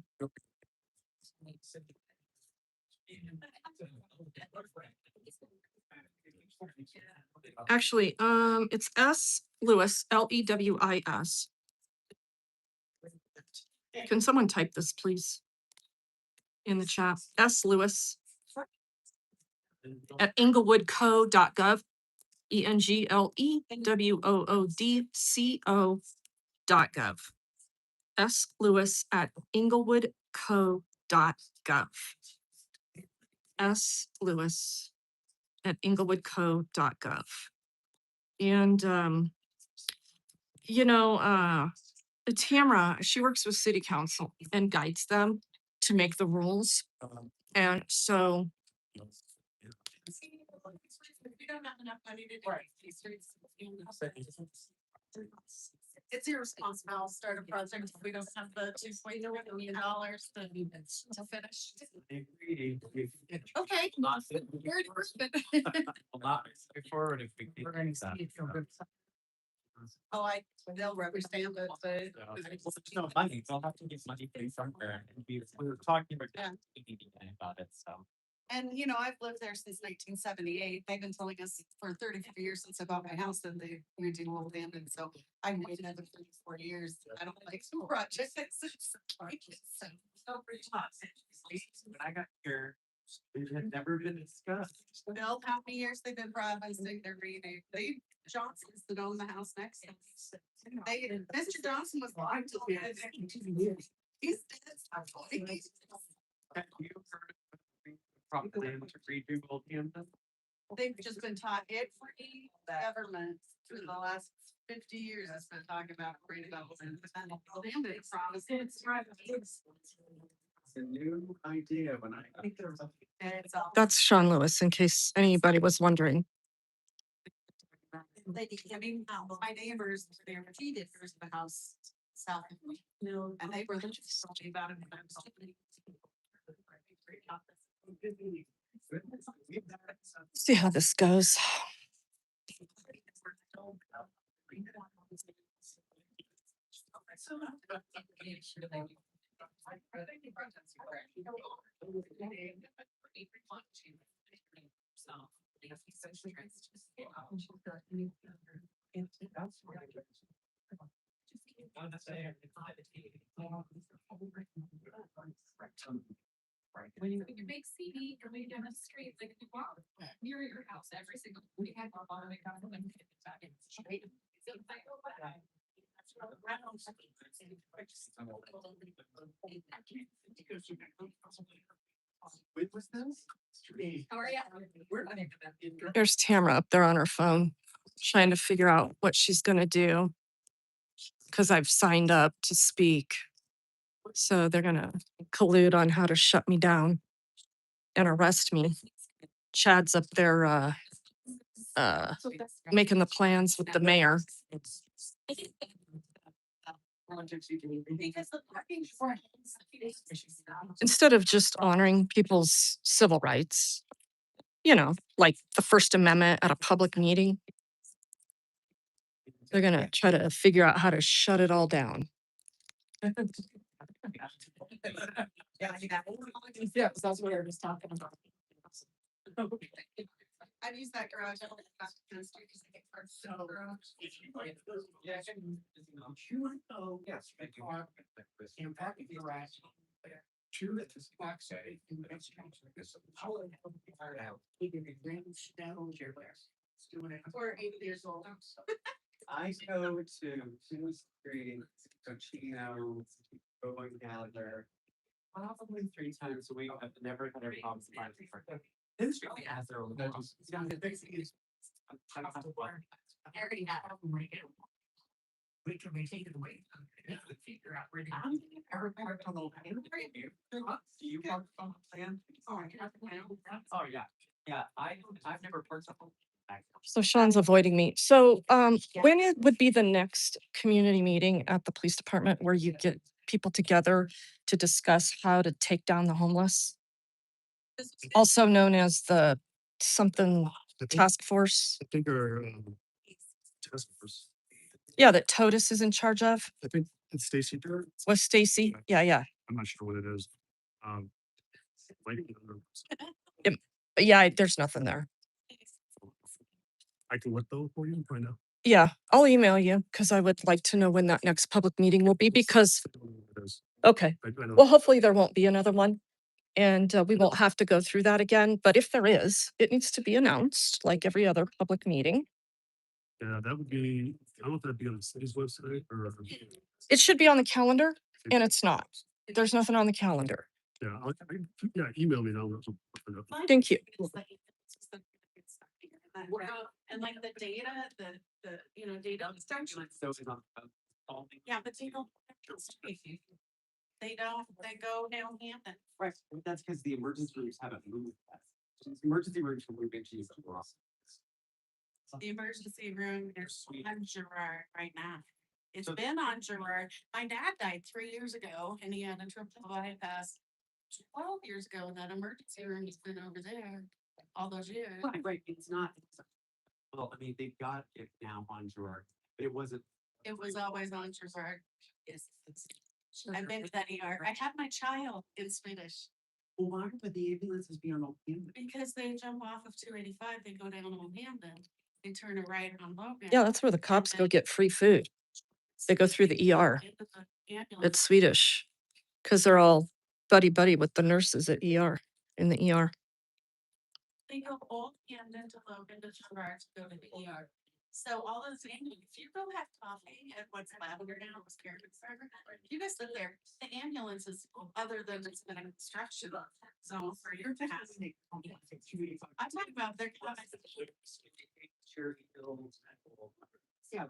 Actually, it's S Lewis, Lewis. Can someone type this, please? In the chat, S Lewis at englewoodco.gov, englewoodco.gov. S Lewis at englewoodco.gov. lewis@inglewoodco.gov. And, you know, Tamara, she works with city council and guides them to make the rules. And so We don't have enough money to do these streets. It's irresponsible to start a project if we don't have the $2.1 million to finish. Okay. You're an person. Not straightforward if we. We're gonna see if you'll good. Oh, they'll rubber stamp it, but. There's no money, they'll have to get money from somewhere, and we were talking Yeah. about it, so. And you know, I've lived there since 1978. They've been telling us for 34 years since I bought my house that we do all abandoned. So I've waited another 34 years. I don't like school projects. So pretty much. When I got here, it had never been discussed. Bill, how many years they've been privatizing their reading? Johnson's that own the house next to us. Mr. Johnson was lying to me. He's dead. Have you heard of the prop plan to redo Old Hampton? They've just been taught every government for the last 50 years has been talking about redevelopment. They promised It's a new idea when I. it's all. that's Sean Lewis, in case anybody was wondering. They keep giving, my neighbors, they repeated first the house south of me. No. And they were just talking about it. And I was like, See how this goes. When you make CD or we demonstrate, like, wow, near your house, every single, we had our bottom and back in. So it's like, oh, wow. When was this? How are you? There's Tamara up there on her phone, trying to figure out what she's gonna do. Cause I've signed up to speak. So they're gonna collude on how to shut me down and arrest me. Chad's up there, making the plans with the mayor. because the parking for. Instead of just honoring people's civil rights, you know, like the First Amendment at a public meeting, they're gonna try to figure out how to shut it all down. Yeah, that's what I was talking about. I've used that garage. Yes. In fact, if you're at. True, it's a back side. We're 8 years old. I go to Street, Cochino, Bowen Gallagher. Probably 3 times a week. I've never had a problem finding parking. This really has their own. I already had. We can be taken away. Figure out where. Do you park on the plan? Oh, yeah, yeah, I've never parked up. So Sean's avoiding me. So when it would be the next community meeting at the police department where you get people together to discuss how to take down the homeless? Also known as the something task force. I think our task force, Yeah, that Totus is in charge of I think it's Stacy Dirt. with Stacy. Yeah. I'm not sure what it is. Like, But yeah, there's nothing there. I can look though for you right now. Yeah, I'll email you because I would like to know when that next public meeting will be because, I don't know what it is. okay, I don't. well, hopefully there won't be another one. And we won't have to go through that again. But if there is, it needs to be announced like every other public meeting. Yeah, that would be, I don't know if that'd be on the city's website or. It should be on the calendar and it's not. There's nothing on the calendar. Yeah, yeah, email me now. Thank you. And like the data, data. So it's not. Yeah, but they don't. They go down Hampton. Right, that's because the emergency rooms haven't moved. Emergency rooms from moving to. The emergency room is Sweet. on Gerard right now. It's So- been on Gerard. My dad died 3 years ago and he had a triple bypass 12 years ago, and that emergency room has been over there all those years. Right, it's not. Well, I mean, they've got it now on Gerard, but it wasn't. It was always on Gerard. Yes. I've been to that ER. I had my child in Swedish Well, why would the ambulances be on Old Camden? because they jump off of 285, they go down on Hampton, they turn a right on Logan. Yeah, that's where the cops go get free food. They go through the ER. Into the ambulance. It's Swedish because they're all buddy buddy with the nurses at ER in the ER. They go Old Camden to Logan to Gerard to go to the ER. So all those, if you go have coffee at what's Lavender now, was you guys live there, the ambulance is, other than it's been a construction zone for your past. I'm talking about their. Charity bills. Yeah,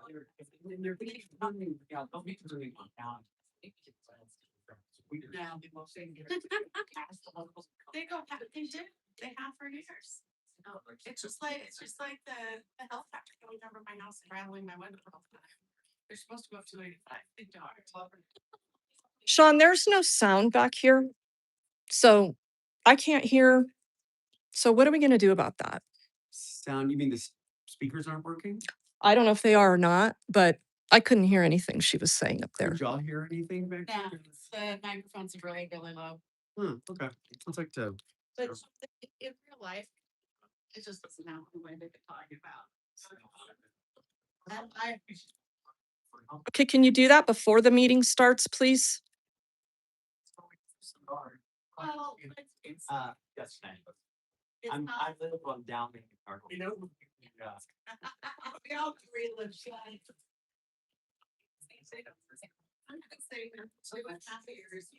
they're being funding, yeah, they'll be doing it down. Now, they go, they do, they have for years. It's just like the health factor going over my house and rattling my window. They're supposed to go up to 85, big dog. Sean, there's no sound back here. So I can't hear. So what are we going to do about that? Sound, you mean the speakers aren't working? I don't know if they are or not, but I couldn't hear anything she was saying up there. Did y'all hear anything back Yeah, there? the microphones are really, really low. Okay, sounds like to. But in real life, it just doesn't know the way they've been talking about. I. Okay, can you do that before the meeting starts, please? Well, it's. Yes, It's I not. live on down in the park. You know. Yeah. We all agree live life. I'm gonna say 2.5 years.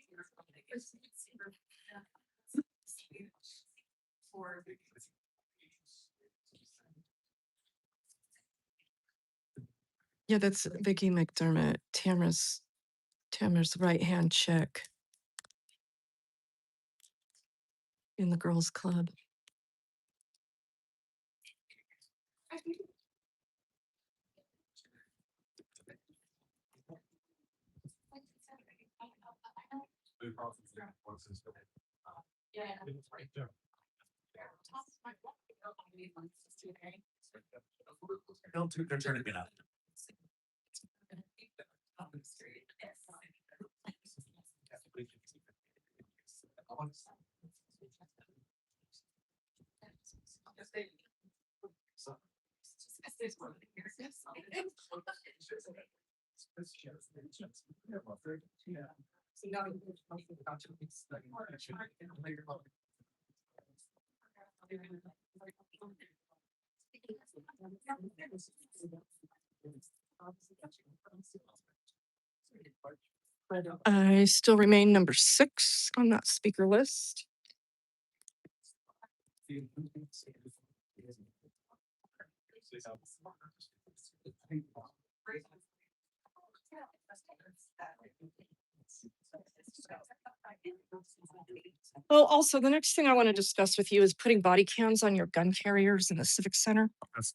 For. Yeah, that's Vicky McDermott, Tamara's right-hand chick in the girls' club. Yeah. They're turning it up. I still remain number 6 on that speaker list. Oh, also, the next thing I want to discuss with you is putting body cams on your gun carriers in the Civic Center. That's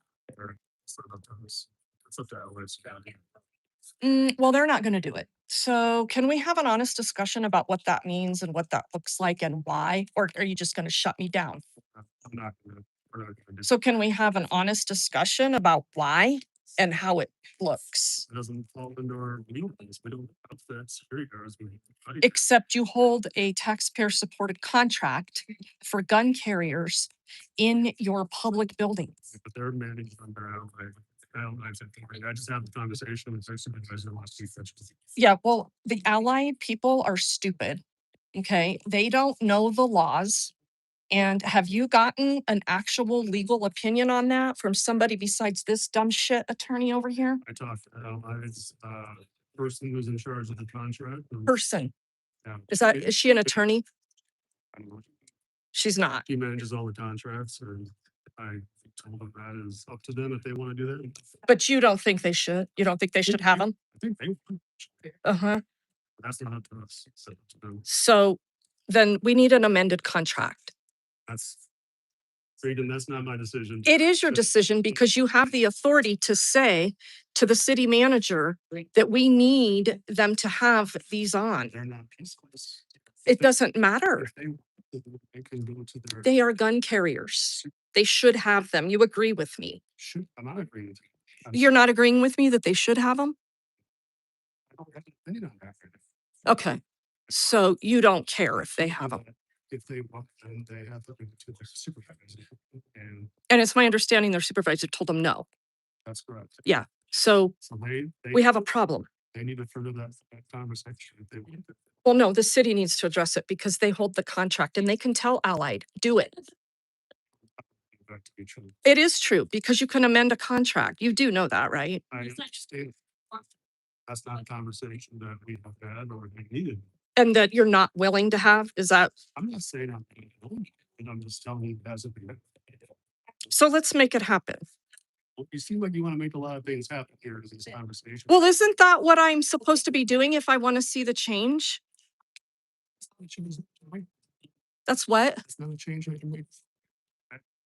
up to LS County. Well, they're not going to do it. So can we have an honest discussion about what that means and what that looks like and why? Or are you just going to shut me down? I'm not gonna, we're not gonna do. So can we have an honest discussion about why and how it looks? It doesn't fall into our legal things. We don't outfit security guards. Except you hold a taxpayer-supported contract for gun carriers in your public buildings. But they're managed on their own. I just had the conversation with their supervisor last week. Yeah, well, the ally people are stupid. Okay, they don't know the laws. And have you gotten an actual legal opinion on that from somebody besides this dumb shit attorney over here? I talked to Allies, person who's in charge of the contract. Person. Yeah. Is she an attorney? I don't know. She's not. He manages all the contracts, or I told them that is up to them if they want to do that. But you don't think they should? You don't think they should have them? I think they, Uh-huh. that's not up to us. It's up to them. So then we need an amended contract. That's, Freedom, that's not my decision. It is your decision because you have the authority to say to the city manager that we need them to have these on. They're not peaceless. It doesn't matter. If they can go to their, They are gun carriers. They should have them. You agree with me? shoot, I'm not agreeing with you. You're not agreeing with me that they should have them? I don't have an opinion on that. Okay. So you don't care if they have them. If they want, then they have to bring it to their supervisor. And And it's my understanding their supervisor told them no. that's correct. So So they, we have a problem. they need to further that conversation if they want to. Well, no, the city needs to address it because they hold the contract and they can tell Allied, do it. That to be true. It is true because you can amend a contract. You do know that, right? I understand. That's not a conversation that we have had or we needed. And that you're not willing to have, is that, I'm not saying I'm, and I'm just telling you as of yet. so let's make it happen. Well, you seem like you want to make a lot of things happen here in this conversation. Well, isn't that what I'm supposed to be doing if I want to see the change? That's what? It's not a change I can make.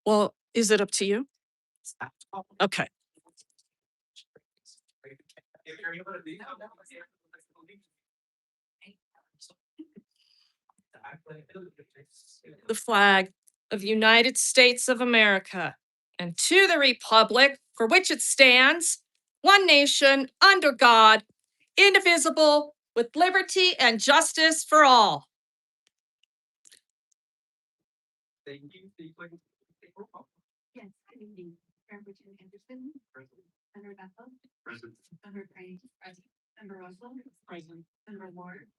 Well, is it up to you? Okay. If you're able to leave. The flag of the United States of America and to the republic for which it stands, one nation, under God, indivisible, with liberty and justice for all. Thank you. Please, like, take roll call. Yes, good evening. Member Jim Anderson. Present. Member Bethel. President. Member Frank. Present. Member Russell. Present. Member Ward.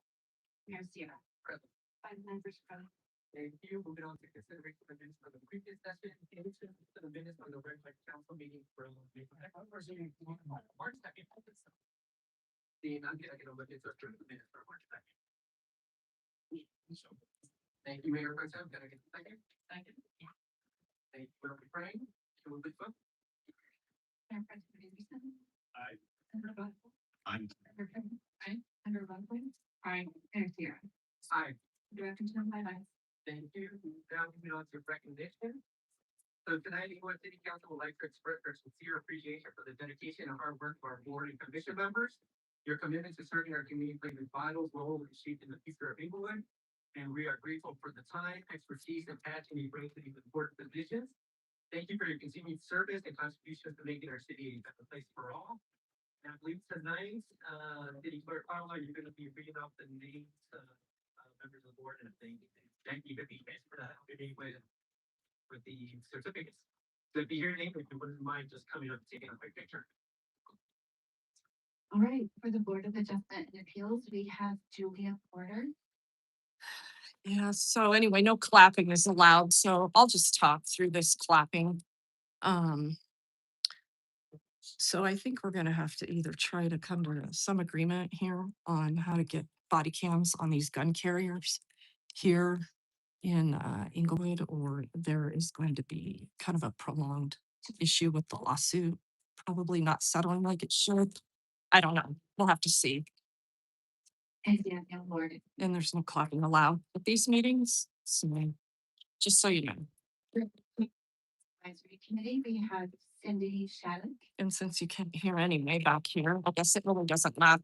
Mayor Sierra. Present. 5 members present. Thank you. Moving on to consideration of the minutes from the previous session, into the minutes from the regular council meeting from March 2nd. Seeing none, can I get a motion to approve the minutes for March 2nd? Thank you, Mayor Pro Tem. Can I get a second? Second. Thank you, Member Frank. Can we please vote? Mayor President Anderson. Aye. Member Bethel. I'm Member Frank. Aye. Member Russell. Aye. Mayor Sierra. Aye. Director Tom ayes. Thank you. Now moving on to recognition. So tonight, Englewood City Council would like to express their sincere appreciation for the dedication and hard work of our board and commission members. Your commitment to serving our community plays a vital role in shaping the future of Englewood. And we are grateful for the time, expertise, and passion you bring to these important positions. Thank you for your continued service and contributions to making our city a better place for all. And I believe tonight, City Clerk Carla, you're gonna be reading off the names of members of the board and thank you for being for that, with the certificates. So if you hear your name, if you wouldn't mind just coming up and taking a quick picture. All right, for the Board of Adjustment and Appeals, we have Julia Porter. Yeah, so anyway, no clapping is allowed, so I'll just talk through this clapping. So I think we're gonna have to either try to come to some agreement here on how to get body cams on these gun carriers here in Englewood, or there is going to be kind of a prolonged issue with the lawsuit, probably not settling like it should. I don't know. We'll have to see. And Daniel Lord. And there's no clapping allowed at these meetings. So just so you know. Advisory Committee, we have Cindy Shattuck. And since you can't hear anyway back here, I guess it really doesn't matter.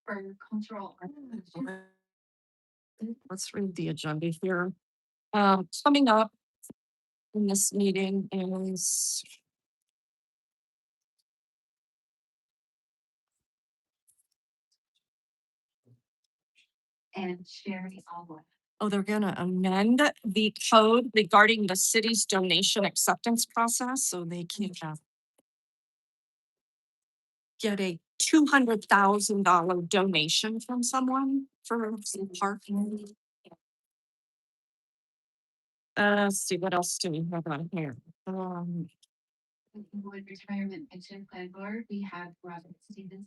For cultural. Let's read the agenda here. Coming up in this meeting is And Sherry Alwood. oh, they're gonna amend the code regarding the city's donation acceptance process, so they can get a $200,000 donation from someone for some parking. Let's see, what else do we have on here? Inglewood Retirement Pension Plan Board, we have Robert Stevenson.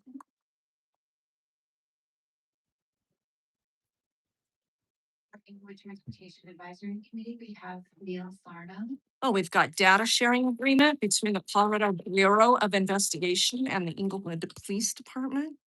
For Inglewood Transportation Advisory Committee, we have Neil Sarno. Oh, we've got data sharing agreement between the Colorado Bureau of Investigation and the Inglewood Police Department.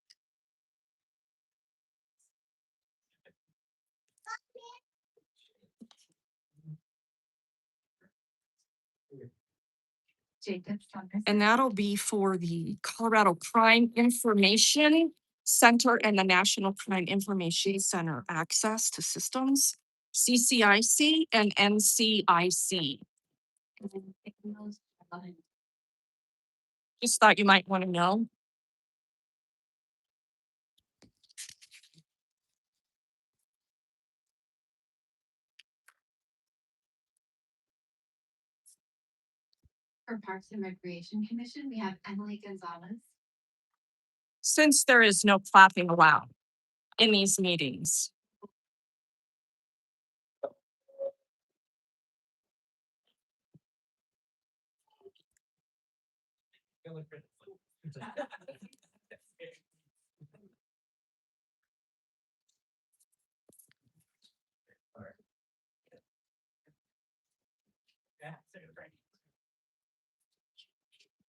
Jacob Summers. And that'll be for the Colorado Crime Information Center and the National Crime Information Center access to systems, CCIC and NCIC. And then Nicholas Allen. Just thought you might want to know. For Parks and Recreation Commission, we have Emily Gonzalez. Since there is no clapping allowed in these meetings.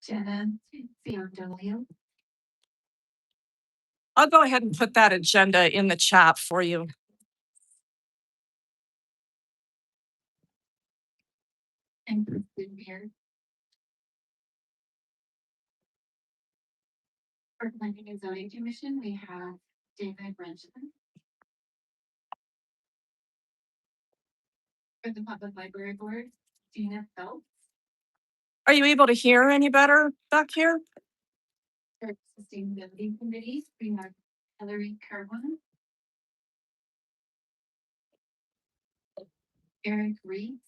Jenna Fiordolio. I'll go ahead and put that agenda in the chat for you. And Kristen Beard. For Planning and Zoning Commission, we have David Brenchman. For the Public Library Board, Gina Phelps. Are you able to hear any better back here? For Sustainability Committee, we have Hillary Kerwin. Eric Reeds.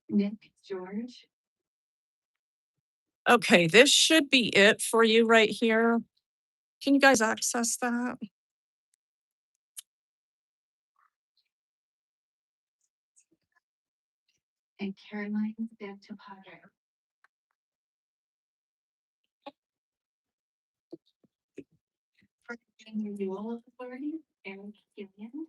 Nick George. Okay, this should be it for you right here. Can you guys access that? And Caroline Santopadre. For the Renewal Authority, Eric Gillian.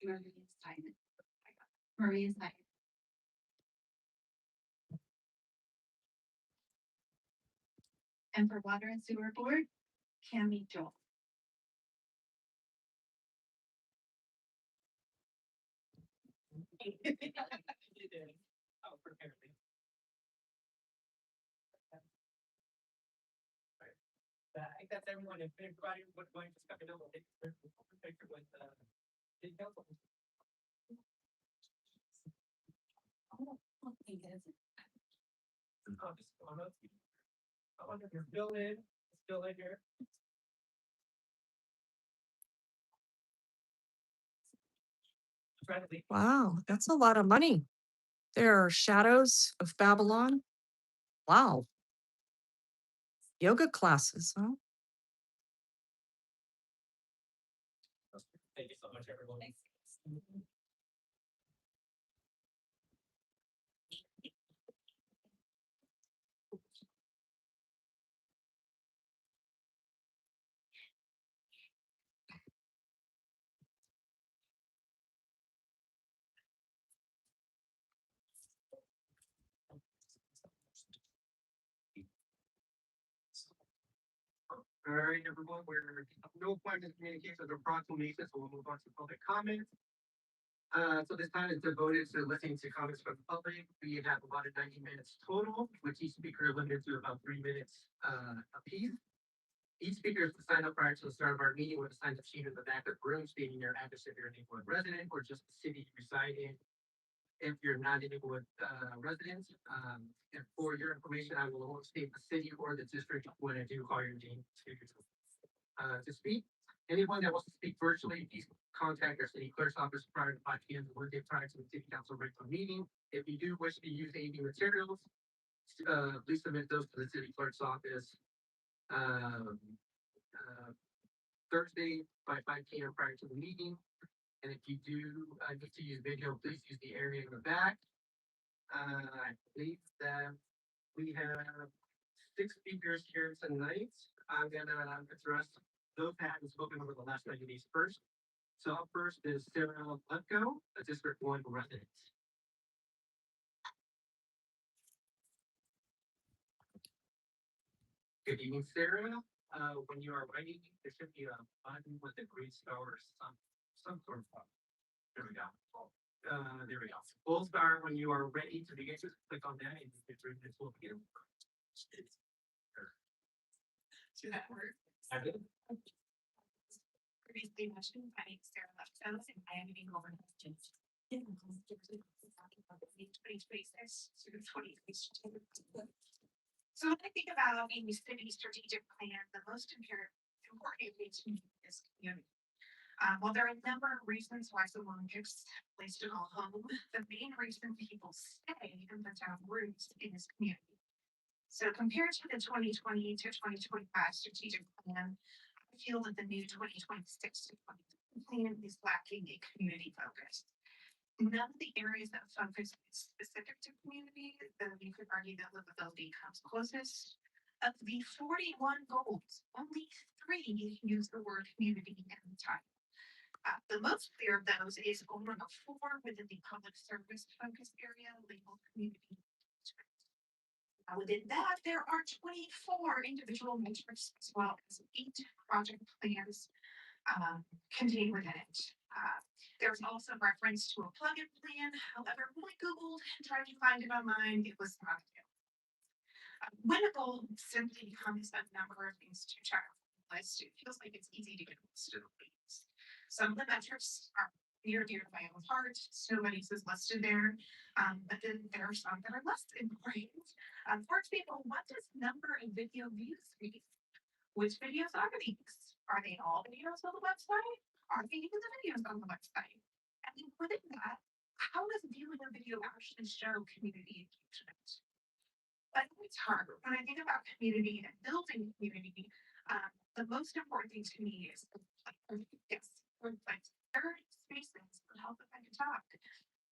Maria Simon. Maria Simon. And for Water and Sewer Board, Cami Joel. Oh, prepare me. I think that's everyone. If everybody would mind just coming over, take a picture with city council. Oh, just come on up. I wonder if you're still in here. Try to leave. Wow, that's a lot of money. There are Shadows of Babylon. Wow. Yoga classes, huh? Thank you so much, everyone. All right, everyone, we're no point in communications or proclamations, so we'll move on to public comments. So this time is devoted to listening to comments from the public. We have about 90 minutes total, with each speaker limited to about 3 minutes apiece. Each speaker is to sign up prior to the start of our meeting with a sign up sheet in the back of the room stating your address if you're an Inglewood resident or just the city you reside in. If you're not an Inglewood resident, and for your information, I will only state the city or the district when I do call your name to speak. Anyone that wants to speak virtually, please contact our city clerk's office prior to 5 p.m. the workday prior to the city council regular meeting. If you do wish to use AV materials, please submit those to the city clerk's office. Um, Thursday by 5 p.m. prior to the meeting. And if you do need to use video, please use the area in the back. I believe that we have 6 speakers here tonight. I'm gonna address those that have spoken over the last 90 days first. So up first is Sarah Lefko, a District 1 resident. Good evening, Sarah. When you are writing, there should be a button with a green star or some sort of button. There we go. There we go. Full star when you are ready to begin. Just click on that and it's ready. This will begin. Do that work? I did. Previously mentioned, my name is Sarah Lefkow, and I am being over questions. 2026 to 2026. So when I think about a city strategic plan, the most important thing to me is community. While there are a number of reasons why someone gets placed in a home, the main reason people stay and put down roots is community. So compared to the 2020 to 2025 strategic plan, I feel that the new 2026 to 2030 plan is lacking a community focus. None of the areas that focus is specific to community, though you could argue that livability comes closest. Of the 41 goals, only 3 use the word community in the title. The most clear of those is goal number 4 within the public service focus area labeled community engagement. Within that, there are 24 individual metrics as well as 8 project plans contained within it. There's also reference to a plugin plan. However, when I Googled and tried to find it online, it was not available. When a goal simply becomes a number of things to check off the list, it feels like it's easy to get lost in the weeds. Some of the metrics are near dear to my own heart. Nobody's is listed there. But then there are some that are less important. For example, what does number of video views mean? Which videos are these? Are they all videos on the website? Are they even the videos on the website? And then within that, how does viewing a video actually show community engagement? But it's hard. When I think about community and building community, the most important thing to me is third spaces for help if I can talk.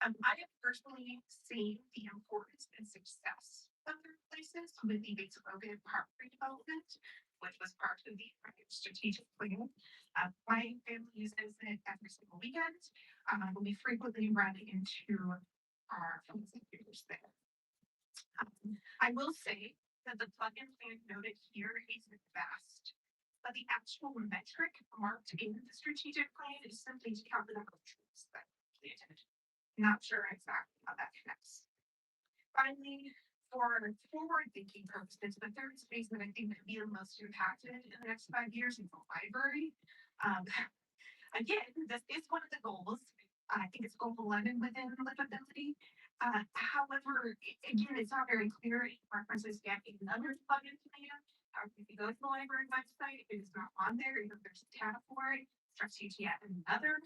I have personally seen the importance and success of third places with the base Logan park redevelopment, which was part of the strategic plan. My family uses it every single weekend. We frequently run into our families there. I will say that the plugin plan noted here isn't vast, but the actual metric marked in the strategic plan is simply to count the number of troops that they attended. Not sure exactly how that connects. Finally, for forward-thinking purposes, the third space that I think could be the most impacted in the next 5 years is the library. Again, this is one of the goals. I think it's goal 11 within livability. However, again, it's not very clear. It references yet another plugin plan. If you go to the library website, it is not on there, even if there's a tab for it. Starts you to yet another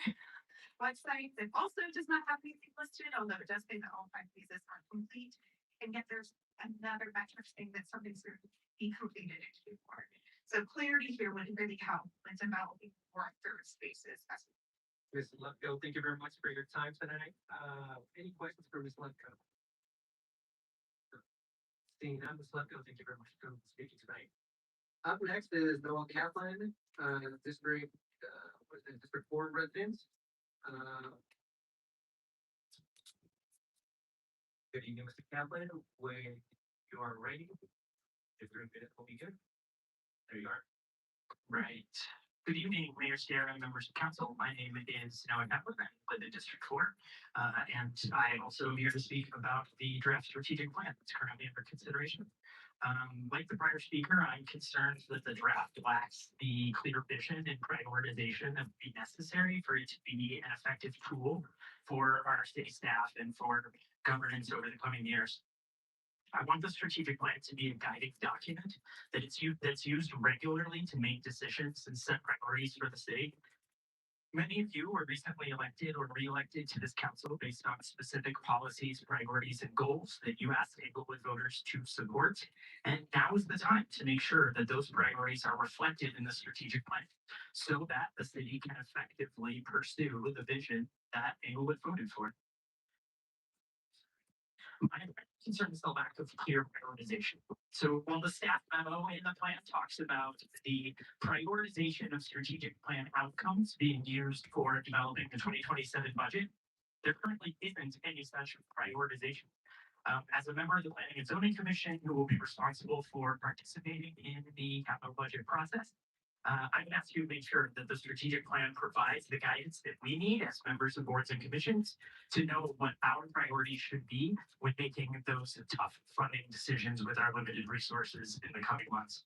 website that also does not have anything listed, although it does say that all 5 pieces are complete. And yet there's another metric saying that something's going to be completed in Q4. So clarity here would really help when developing more third spaces. Ms. Lefko, thank you very much for your time tonight. Any questions for Ms. Lefko? Seeing none, Ms. Lefko, thank you very much for speaking tonight. Up next is Noah Kaplan, District 4 resident. Good evening, Mr. Kaplan. When you are ready, if you're in will be good. There you are. Right. Good evening, Mayor Sierra, members of council. My name is Noah Kaplan. I live in District 4. And I also am here to speak about the draft strategic plan that's currently under consideration. Like the prior speaker, I'm concerned that the draft lacks the clear vision and prioritization that would be necessary for it to be an effective tool for our city staff and for governance over the coming years. I want the strategic plan to be a guiding document that's used regularly to make decisions and set priorities for the city. Many of you were recently elected or re-elected to this council based on specific policies, priorities, and goals that you asked Englewood voters to support. And now is the time to make sure that those priorities are reflected in the strategic plan so that the city can effectively pursue the vision that Englewood voted for. My concern is the lack of clear prioritization. So while the staff memo in the plan talks about the prioritization of strategic plan outcomes being used for developing the 2027 budget, there currently isn't any such prioritization. As a member of the Planning and Zoning Commission who will be responsible for participating in the capital budget process, I would ask you to make sure that the strategic plan provides the guidance that we need as members of boards and commissions to know what our priorities should be when making those tough funding decisions with our limited resources in the coming months.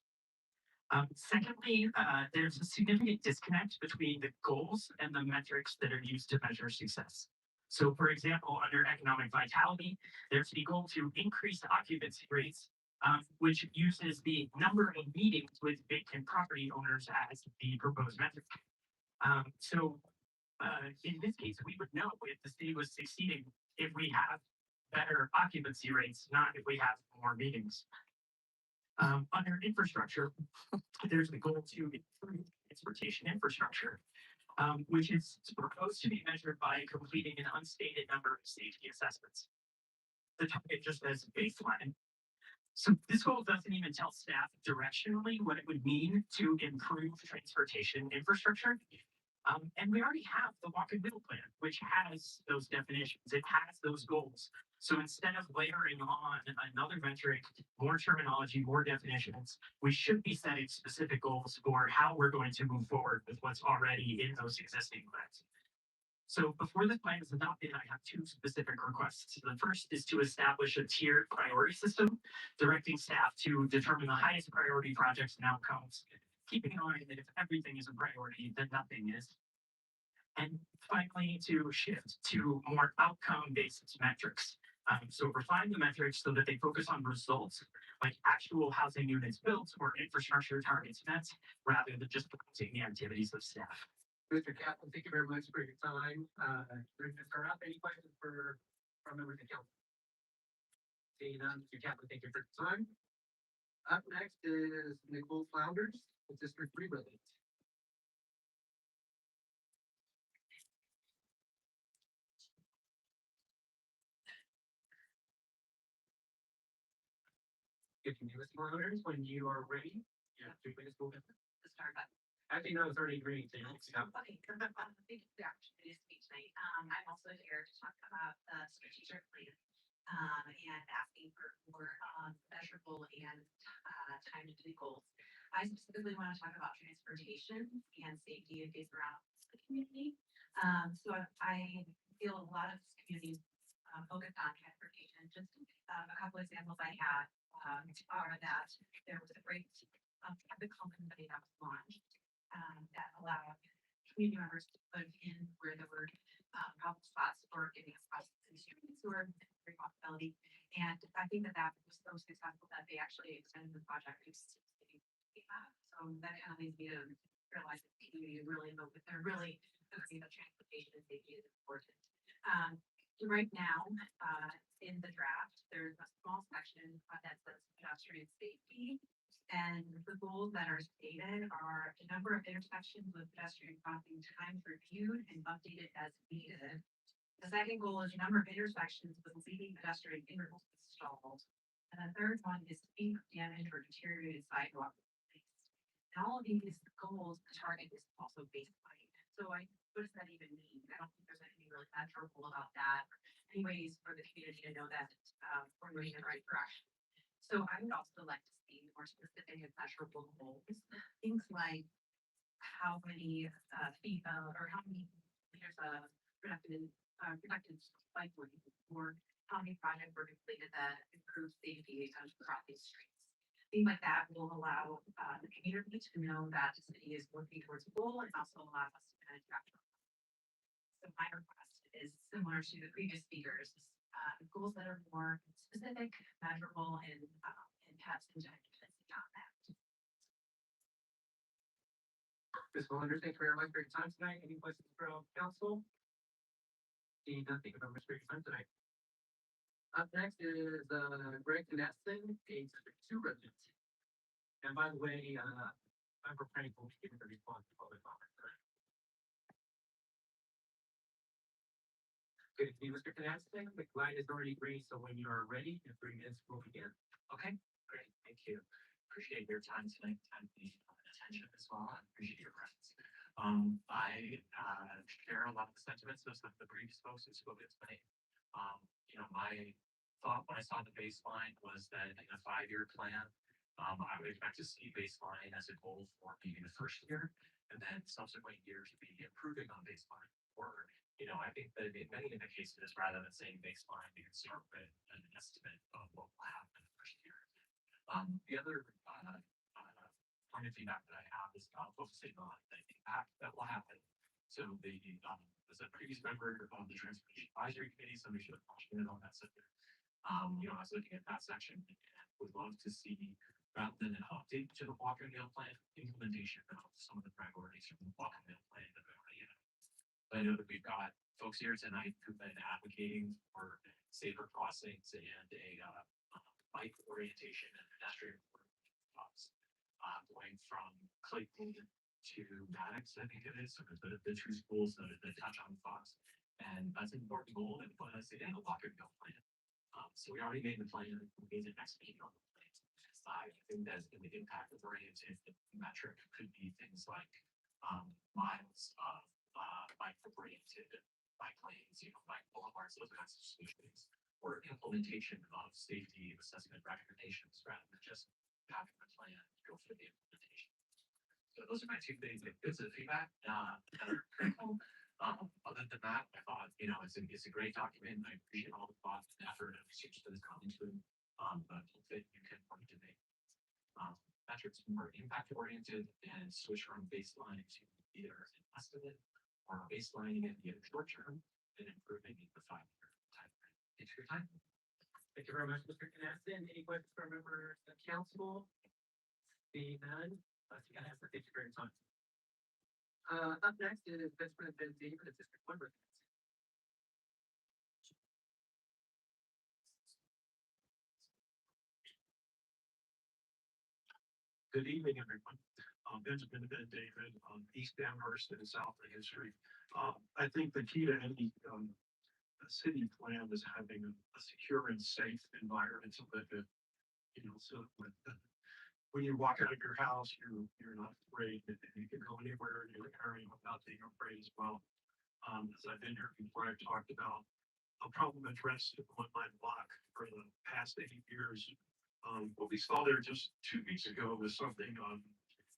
Secondly, there's a significant disconnect between the goals and the metrics that are used to measure success. So for example, under economic vitality, there's the goal to increase occupancy rates, which uses the number of meetings with vacant property owners as the proposed metric. In this case, we would know if the city was succeeding if we have better occupancy rates, not if we have more meetings. Under infrastructure, there's the goal to improve transportation infrastructure, which is proposed to be measured by completing an unstated number of safety assessments. The target just as a baseline. So this goal doesn't even tell staff directionally what it would mean to improve transportation infrastructure. And we already have the walk and middle plan, which has those definitions. It has those goals. So instead of layering on another metric, more terminology, more definitions, we should be setting specific goals for how we're going to move forward with what's already in those existing plans. So before this plan is adopted, I have two specific requests. The first is to establish a tiered priority system, directing staff to determine the highest priority projects and outcomes, keeping in mind that if everything is a priority, then nothing is. And finally, to shift to more outcome-based metrics. So refine the metrics so that they focus on results, like actual housing units built or infrastructure targets met, rather than just promoting the activities of staff. Mr. Kaplan, thank you very much for your time. Any questions from members of the council? Seeing none, Mr. Kaplan, thank you for your time. Up next is Nicole Flounders with District 3 resident. If you Ms. Flounders, when you are ready, yeah, please go ahead. The start button. Actually, no, it's already green. So you can Okay, thank you for the opportunity to speak tonight. I'm also here to talk about the strategic plan. And asking for more measurable and time to do goals. I specifically want to talk about transportation and safety and based around the community. So I feel a lot of this community focused on transportation. Just a couple examples I have are that there was a great traffic company that was launched that allowed community members to put in where there were problem spots for getting across the streets or responsibility. And I think that was so successful that they actually extended the project to the city. So that kind of leads me to realize that the community really they're really agree that transportation and safety is important. Right now, in the draft, there's a small section that says pedestrian safety. And the goals that are stated are the number of intersections with pedestrian crossing times reviewed and updated as needed. The second goal is number of intersections with leading pedestrian intervals installed. And the third one is speed damage or deteriorated sidewalk. And all of these goals, the target is also baseline. So what does that even mean? I don't think there's anything really measurable about that. Any ways for the community to know that we're moving in the right direction. So I would also like to see more specific and measurable goals. Things like how many feet or how many meters of productive bike lanes or how many projects were completed that improve safety across these streets. Things like that will allow the community to know that the city is working towards a goal and also allow us to manage that. So my request is similar to the previous speakers. goals that are more specific, measurable, and have some dependency on that. Ms. Mueller, thank you very much for your time tonight. Any questions from council? Seeing none, thank you very much for your time tonight. Up next is, Greg Knesson, a District 2 resident. And by the way, I'm preparing for giving the response to public comment. Good evening, Mr. Knesson. The light is already green, so when you are ready, in 3 minutes, we'll begin. Okay, great, thank you. Appreciate your time tonight and the attention as well. I appreciate your presence. I share a lot of the sentiments of some of the previous folks who spoke tonight. My thought when I saw the baseline was that in a 5-year plan, I would expect to see baseline as a goal for maybe the first year, and then subsequent years be improving on baseline. Or, I think that in many of the cases, rather than saying baseline, you can start with an estimate of what will happen in the first year. The other point of feedback that I have is focusing on the impact that will happen. So as a previous member of the Transportation Advisory Committee, somebody should have cautioned on that subject. I was looking at that section and would love to see, rather than an update to the walk and meal plan, implementation of some of the priorities from the walk and meal plan that we already have. I know that we've got folks here tonight who've been advocating for safer crossings and a bike orientation and pedestrian stops, going from Clayton to Maddox, I think it is, sort of the 2 schools that touch on Fox. And that's an important goal and was in a walk and meal plan. So we already made the plan, we need to execute on the plan. I think that in the impact oriented metric could be things like miles of bike oriented bike lanes, bike boulevards, those kinds of solutions, or implementation of safety assessment recommendations rather than just having the plan go through the implementation. So those are my 2 things, bits of feedback that are critical. Other than that, I thought, it's a great document. I appreciate all the thoughts and effort and research that has gone into it. But that you can point to make metrics more impact oriented and switch from baseline to either an estimate or baselining in the short term and improving in the 5-year time frame. Thanks for your time. Thank you very much, Mr. Knesson. Any questions from members of council? Seeing none, Mr. Knesson, thank you for your time. Up next is Vice President Ben David, District 1 resident. Good evening, everyone. Benjamin Ben David, East Amherst and South Main Street. I think the key to any city plan is having a secure and safe environment to live in. So when you walk out of your house, you're not afraid that you can go anywhere in your area without being afraid as well. As I've been here before, I've talked about a problem addressed on my block for the past 8 years. What we saw there just 2 weeks ago was something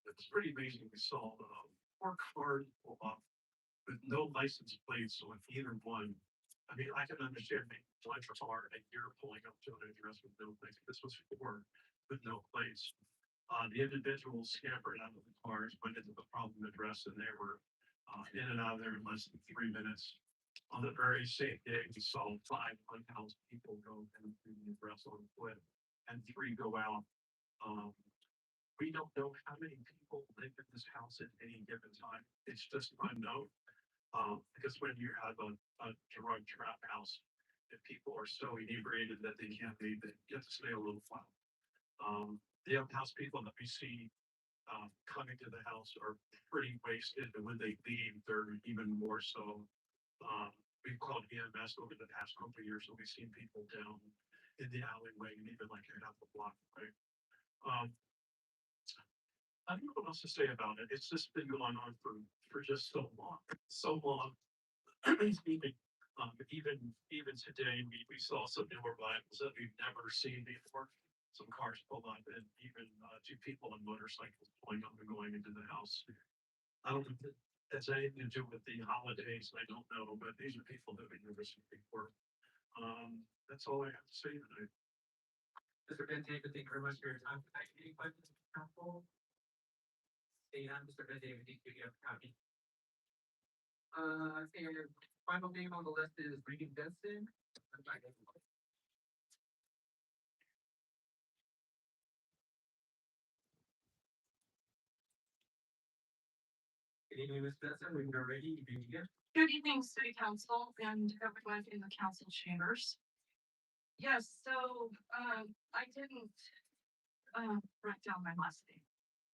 that's pretty amazing. We saw 4 cars pull up with no license plates on either one. I mean, I can understand maybe one car a year pulling up to an address with no plates. This was 4 with no plates. The individuals scampered out of the cars, went into the problem address, and they were in and out of there in less than 3 minutes. On the very same day, we saw 5 unhoused people go into the address on foot and 3 go out. We don't know how many people live in this house at any given time. It's just unknown. Because when you have a drug trap house, if people are so inebriated that they can't leave, they get to stay a little while. The unhoused people that we see coming to the house are pretty wasted, and when they leave, they're even more so. We've called EMS over the past couple of years, so we've seen people down in the alleyway and even like half the block away. I don't know what else to say about it. It's just been going on for just so long. Excuse me. Even today, we saw some new arrivals that we've never seen before. Some cars pull up and even 2 people on motorcycles pulling up and going into the house. I don't know if it has anything to do with the holidays. I don't know, but these are people that we've never seen before. That's all I have to say tonight. Mr. Ben David, thank you very much for your time. Any questions, council? Seeing none, Mr. Ben David, thank you for coming. And final name on the list is Regan Benson. Good evening, Ms. Benson. We are ready. You can begin. Good evening, City Council and everyone in the council chambers. Yes, so, I didn't, write down my last name.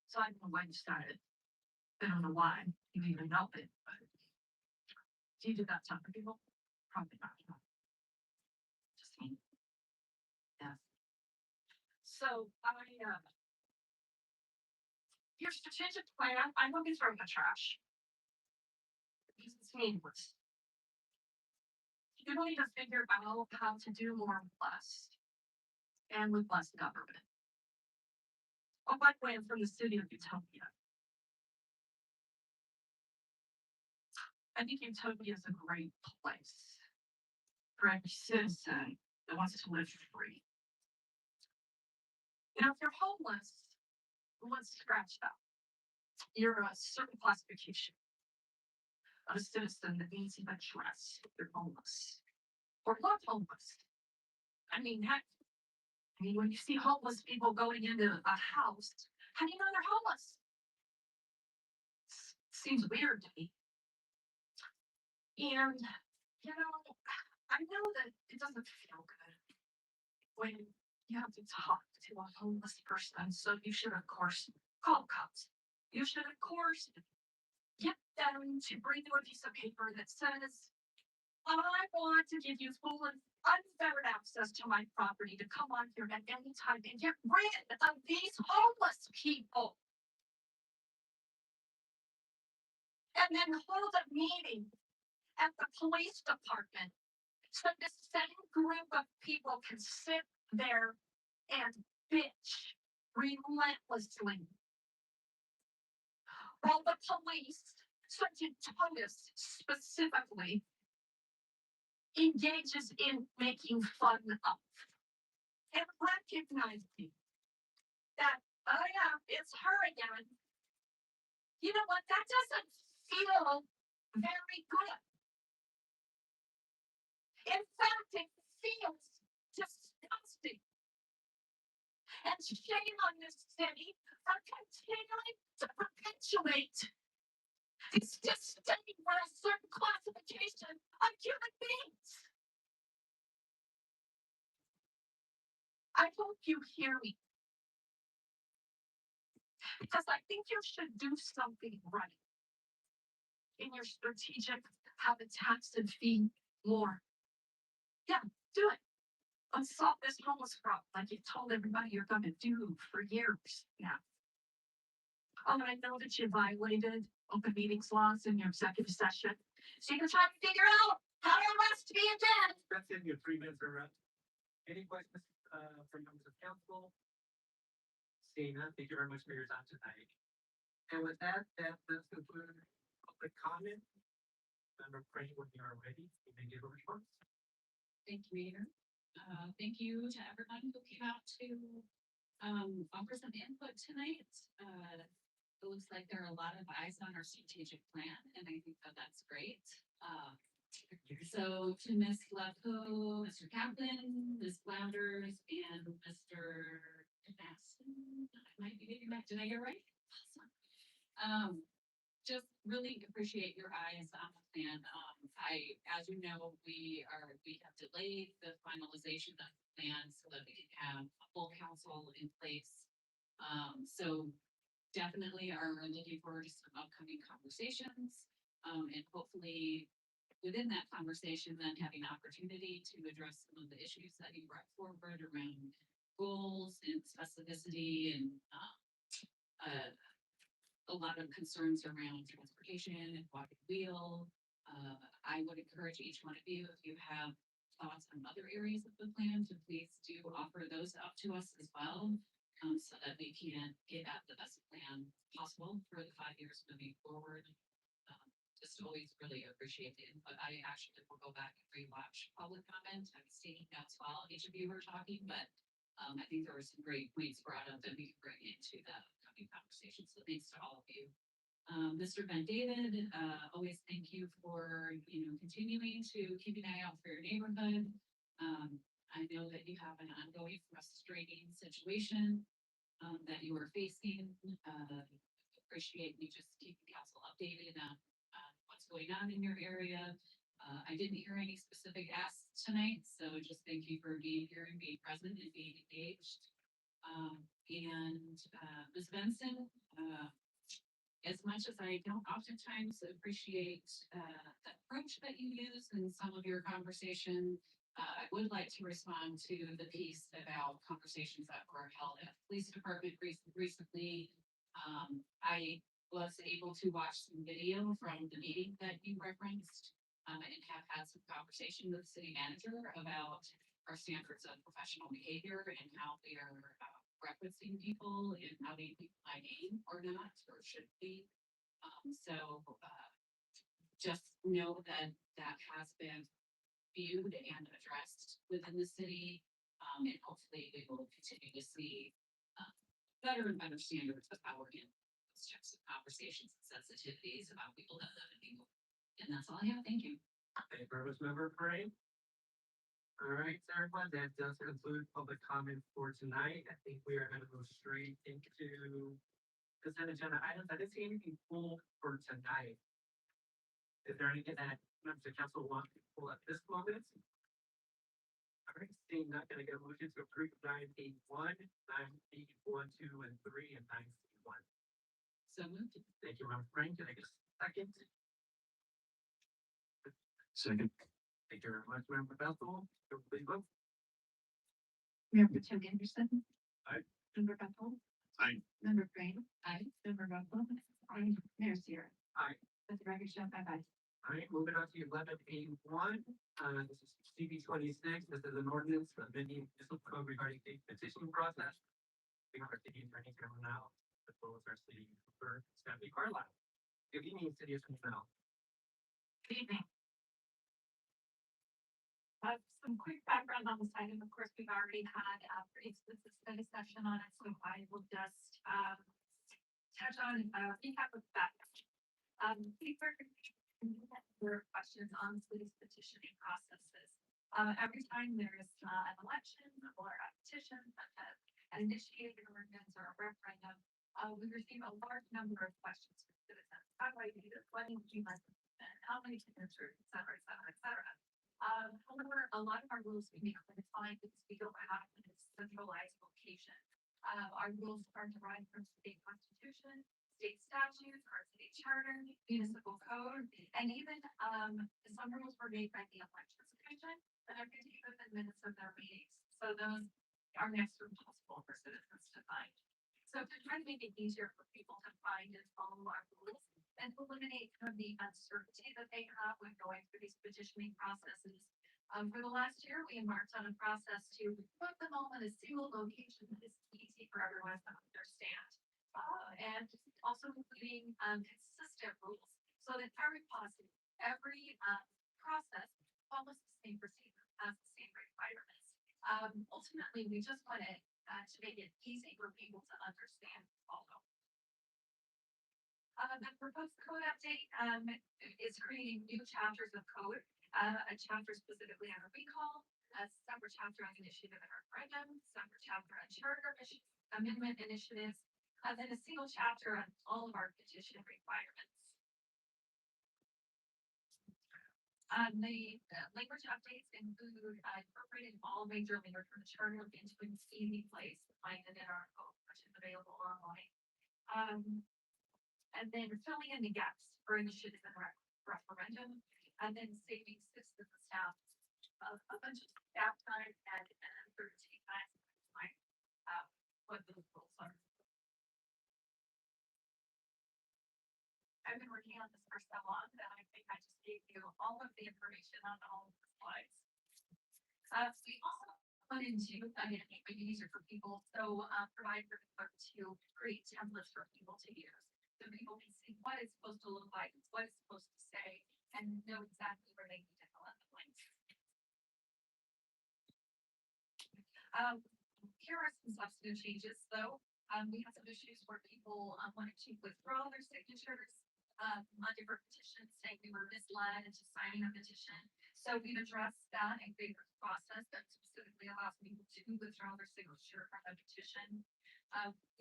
So I don't know why you started. I don't know why you even know it, but. Do you do that to other people? Probably not. No. Just me. Yeah. So your strategic plan, I'm looking through the trash. Because it's meaningless. You need to figure out how to do more with less. And with less government. Oh, by the way, I'm from the city of Utopia. I think Utopia is a great place for every citizen that wants to live free. Now, if you're homeless, let's scratch that. You're a certain classification of a citizen that needs an address if you're homeless. Or not homeless. I mean, heck, when you see homeless people going into a house, how do you know they're homeless? Seems weird to me. And, you know, I know that it doesn't feel good when you have to talk to a homeless person. So you should, of course, call cops. You should, of course, get them to bring you a piece of paper that says, I want to give you full and unfettered access to my property to come on here at any time and get rid of these homeless people. And then hold a meeting at the police department so the same group of people can sit there and bitch relentlessly while the police, Sergeant Thomas specifically, engages in making fun of and recognizing that, oh yeah, it's her again. You know what? That doesn't feel very good. In fact, it feels disgusting. And shame on this city for continuing to perpetuate this disdain for a certain classification of human beings. I hope you hear me. Because I think you should do something right in your strategic habitats and feed more. Yeah, do it. Let's solve this homeless problem like you've told everybody you're gonna do for years now. Oh, and I know that you violated open meetings laws in your executive session. So you're trying to figure out how to arrest me again. That's in your 3 minutes around. Any questions from members of council? Seeing none, thank you very much for your time tonight. And with that does conclude public comment. Member Crane, when you are ready, you may give a response. Thank you, Mayor. Thank you to everyone who came out to offer some input tonight. It looks like there are a lot of eyes on our strategic plan, and I think that that's great. So to Ms. Lepo, Mr. Kaplan, Ms. Flounders, and Mr. Basson, I might be getting back. Did I get it right? Awesome. Just really appreciate your eyes on the plan. As you know, we have delayed the finalization of the plan so that we can have a full council in place. So definitely are looking forward to some upcoming conversations. And hopefully within that conversation, then having opportunity to address some of the issues that you brought forward around goals and specificity and a lot of concerns around transportation and walking wheel. I would encourage each one of you, if you have thoughts on other areas of the plan, to please do offer those up to us as well, so that we can get at the best plan possible for the 5 years moving forward. Just always really appreciate the input. I actually will go back and rewatch public comment. I was taking notes while each of you were talking, but I think there were some great points brought up that we can bring into the upcoming conversation. So thanks to all of you. Mr. Van David, always thank you for continuing to keep an eye out for your neighborhood. I know that you have an ongoing frustrating situation, that you are facing. Appreciate you just keeping council updated on, what's going on in your area. I didn't hear any specific asks tonight, so just thank you for being here and being present and being engaged. Ms. Benson, as much as I don't oftentimes appreciate, the approach that you use in some of your conversation, I would like to respond to the piece about conversations that were held at the police department recently. I was able to watch some video from the meeting that you referenced, and have had some conversation with the city manager about our standards of professional behavior and how we are, referencing people and outing people by name or not, or should be. Just know that that has been viewed and addressed within the city. And hopefully we will continue to see, better and better standards of how we're in those types of conversations and sensitivities about people that live in people. And that's all I have. Thank you. Thank you, very much, Member Frame. All right, so everyone, that does conclude public comment for tonight. I think we are gonna go straight into consent agenda items. I didn't see anything pulled for tonight. Is there anything that members of council want to pull at this moment? All right, seeing not gonna get a motion to approve 9.81, 9.81, 2, and 3, and 9.81. So moved. Thank you, Member Frank. Can I get a second? Second. Thank you very much, Member Bethel. Please vote. Mayor Pro Tem Anderson. Aye. Member Bethel. Aye. Member Frame. Aye. Member Bethel. Aye. Mayor Sierra. Aye. Let the record show bye. All right, moving on to 11.81. This is CB 26. This is an ordinance amending municipal code regarding the petition process. We have our city attorney coming out, as well as our city clerk, Stephanie Carlisle. Good evening, city attorney now. Good evening. Some quick background on this item. Of course, we've already had a pretty extensive study session on it, so I will just touch on recap of that. These are questions on city's petitioning processes. Every time there is an election or a petition, an initiated ordinance or a referendum, we receive a large number of questions from citizens. How do I do this? When would you like to spend? How many signatures, et cetera, et cetera, et cetera. However, a lot of our rules we make defined because we don't have a centralized location. Our rules are derived from state constitution, state statutes, our city charter, municipal code, and even some rules were made by the elections commission that are contained within minutes of their meetings. So those are next to impossible for citizens to find. So to try to make it easier for people to find and follow our rules and eliminate some of the uncertainty that they have when going through these petitioning processes. For the last year, we embarked on a process to put them all in a single location that is easy for everyone to understand. And also including consistent rules so that every process follows the same procedure, has the same requirements. Ultimately, we just wanted to make it easy for people to understand and follow. The proposed code update is creating new chapters of code, a chapter specifically on recall, a separate chapter on initiative and referendum, separate chapter on charter amendment initiatives, and then a single chapter on all of our petition requirements. The language updates include incorporating all major language from the charter into an easy place to find it in our code, which is available online. And then filling in the gaps for initiative and referendum, and then saving citizens and staff a bunch of staff time and 13 times what those rules are. I've been working on this for so long that I think I just gave you all of the information on all of the slides. We also wanted to, again, make it easier for people, so provide for the clerk to create templates for people to use. So people can see what it's supposed to look like, what it's supposed to say, and know exactly where they need to fill out the blanks. Here are some substantive changes, though. We had some issues where people wanted to withdraw their signatures on different petitions saying we were misled into signing a petition. So we've addressed that in bigger process that specifically allows people to withdraw their signature from a petition.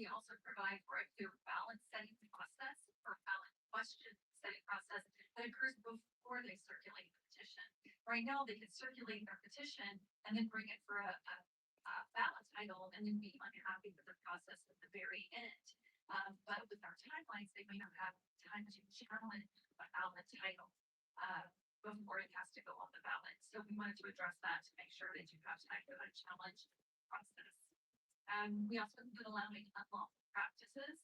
We also provide for a clear ballot setting process or ballot question setting process that occurs before they circulate the petition. Right now, they can circulate their petition and then bring it for a ballot title and then be unhappy with the process at the very end. But with our timelines, they may not have time to challenge a ballot title before it has to go on the ballot. So we wanted to address that to make sure they do have time for that challenge process. We also been allowing unlawful practices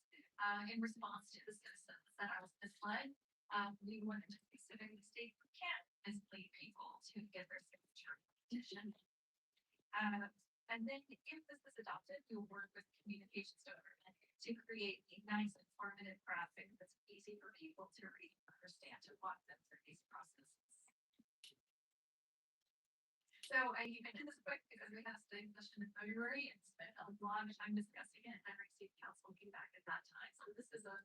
in response to the citizens that I was misled. We wanted to specifically state we can't mislead people to get their signature petition. And then if this is adopted, we will work with communications government to create a nice informative graphic that's easy for people to read and understand to walk them through these processes. So I mentioned this quick because we had a study session in February and spent a lot of time discussing it and received council feedback at that time. So this is a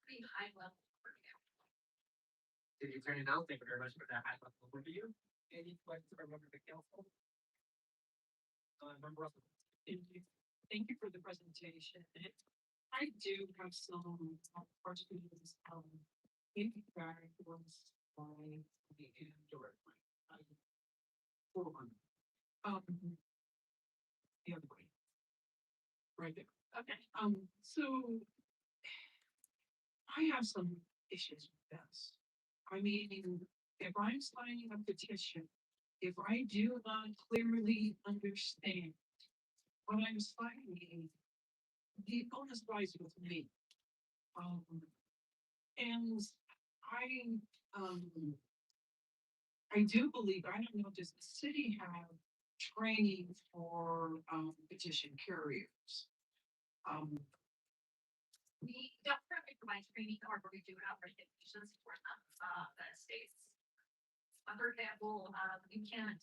pretty high level review. City Attorney Nell, thank you very much for that high level review. Any questions from members of the council? Member Russell. Thank you for the presentation. I do have some questions, in regard towards my the indoor. The other way. Right there. Okay. So I have some issues with this. I mean, if I'm signing a petition, if I do not clearly understand what I'm signing, the onus lies with me. And I do believe, I don't know, does the city have training for petition carriers? We don't currently provide training or we do have regulations for them that states. For example, you can't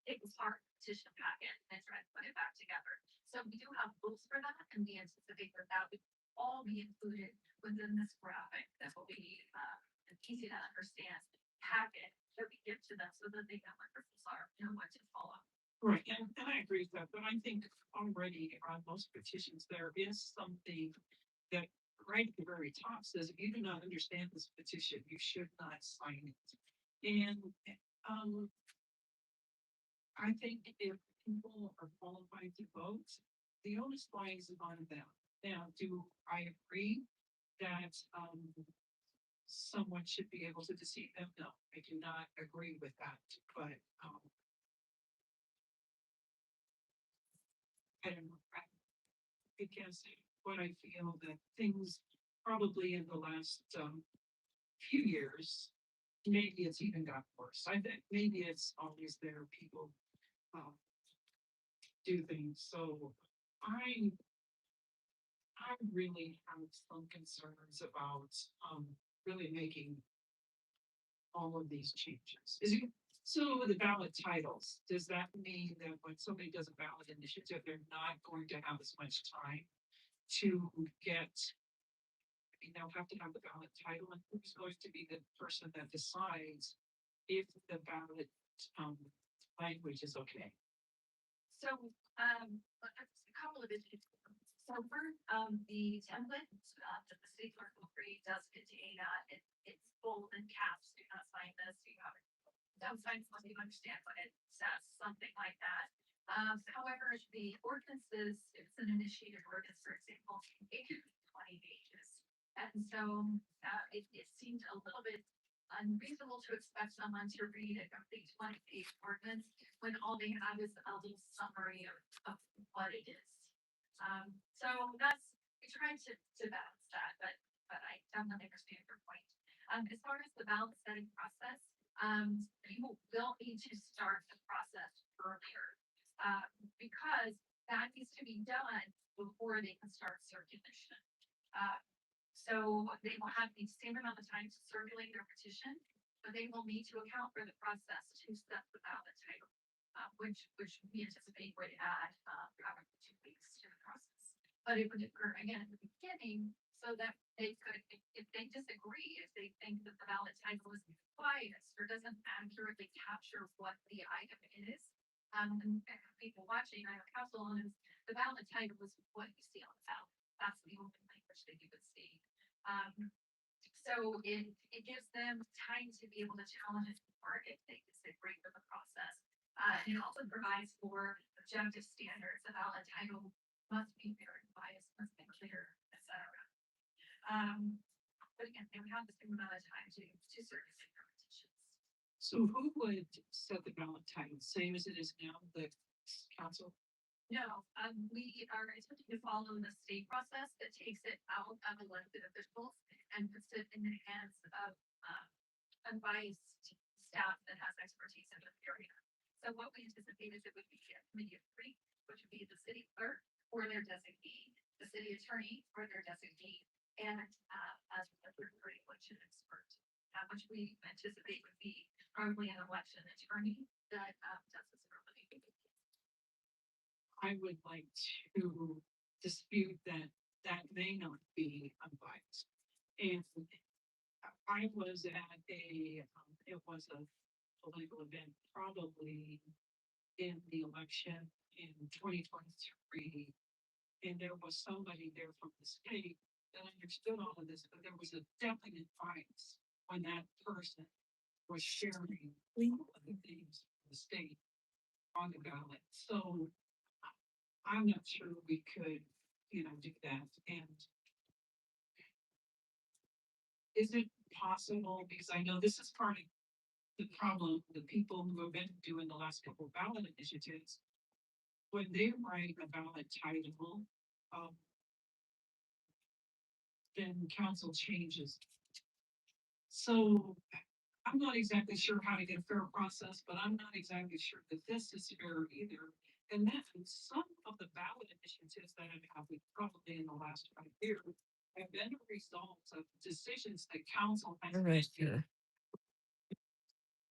take a part petition packet and try to put it back together. So we do have rules for that, and we anticipate that that would all be included within this graphic that will be an easy to understand packet that we give to them so that they know what the rules are and what to follow. Right, and I agree with that, but I think already on most petitions, there is something that right at the very top says, if you do not understand this petition, you should not sign it. And I think if people are qualified to vote, the onus lies on them. Now, do I agree that someone should be able to deceive them? No, I do not agree with that, but I don't know. I guess what I feel that things probably in the last few years, maybe it's even got worse. I think maybe it's always there. People do things. So I really have some concerns about really making all of these changes. So the ballot titles, does that mean that when somebody does a ballot initiative, they're not going to have as much time to get, I mean, they'll have to have the ballot title, and who's going to be the person that decides if the ballot language is okay? So, a couple of issues. So first, the template that the city clerk will create does contain it's bold and caps. Do not sign this. Don't sign this unless you understand what it says, something like that. However, the ordinances, if it's an initiated ordinance, for example, it could be 20 pages. And so it seemed a little bit unreasonable to expect someone to read a complete 20-page ordinance when all they have is a little summary of what it is. So we tried to balance that, but I definitely understand your point. As far as the ballot setting process, people will need to start the process earlier because that needs to be done before they can start circulation. So they will have the same amount of time to circulate their petition, but they will need to account for the process to set the ballot title, which we anticipate would add probably 2 weeks to the process. But it would occur again at the beginning so that they could, if they disagree, if they think that the ballot title is biased or doesn't accurately capture what the item is. And people watching, I have council on is the ballot title is what you see on the ballot. That's the open language that you would see. So it gives them time to be able to challenge it or if they disagree with the process. And it also provides for objective standards. The ballot title must be fair and biased, must be clear, etc. But again, they would have the same amount of time to service their petitions. So who would set the ballot title, same as it is now, the council? No, we are attempting to follow the state process that takes it out of elected officials and puts it in the hands of unbiased staff that has expertise in the area. So what we anticipate is it would be a committee of three, which would be the city clerk or their designee, the city attorney or their designee, and as a third party election expert, which we anticipate would be probably an election attorney that does this early. I would like to dispute that that may not be unbiased. And I was at it was a political event, probably in the election in 2023. And there was somebody there from the state that understood all of this, but there was a definite bias when that person was sharing all of the things from the state on the ballot. So I'm not sure we could, do that. And is it possible, because I know this is part of the problem, the people who have been doing the last couple of ballot initiatives, when they write a ballot title, then council changes. So I'm not exactly sure how to get a fair process, but I'm not exactly sure that this is fair either. And then some of the ballot initiatives that have happened probably in the last 5 years have been a result of decisions that council has Right made. here.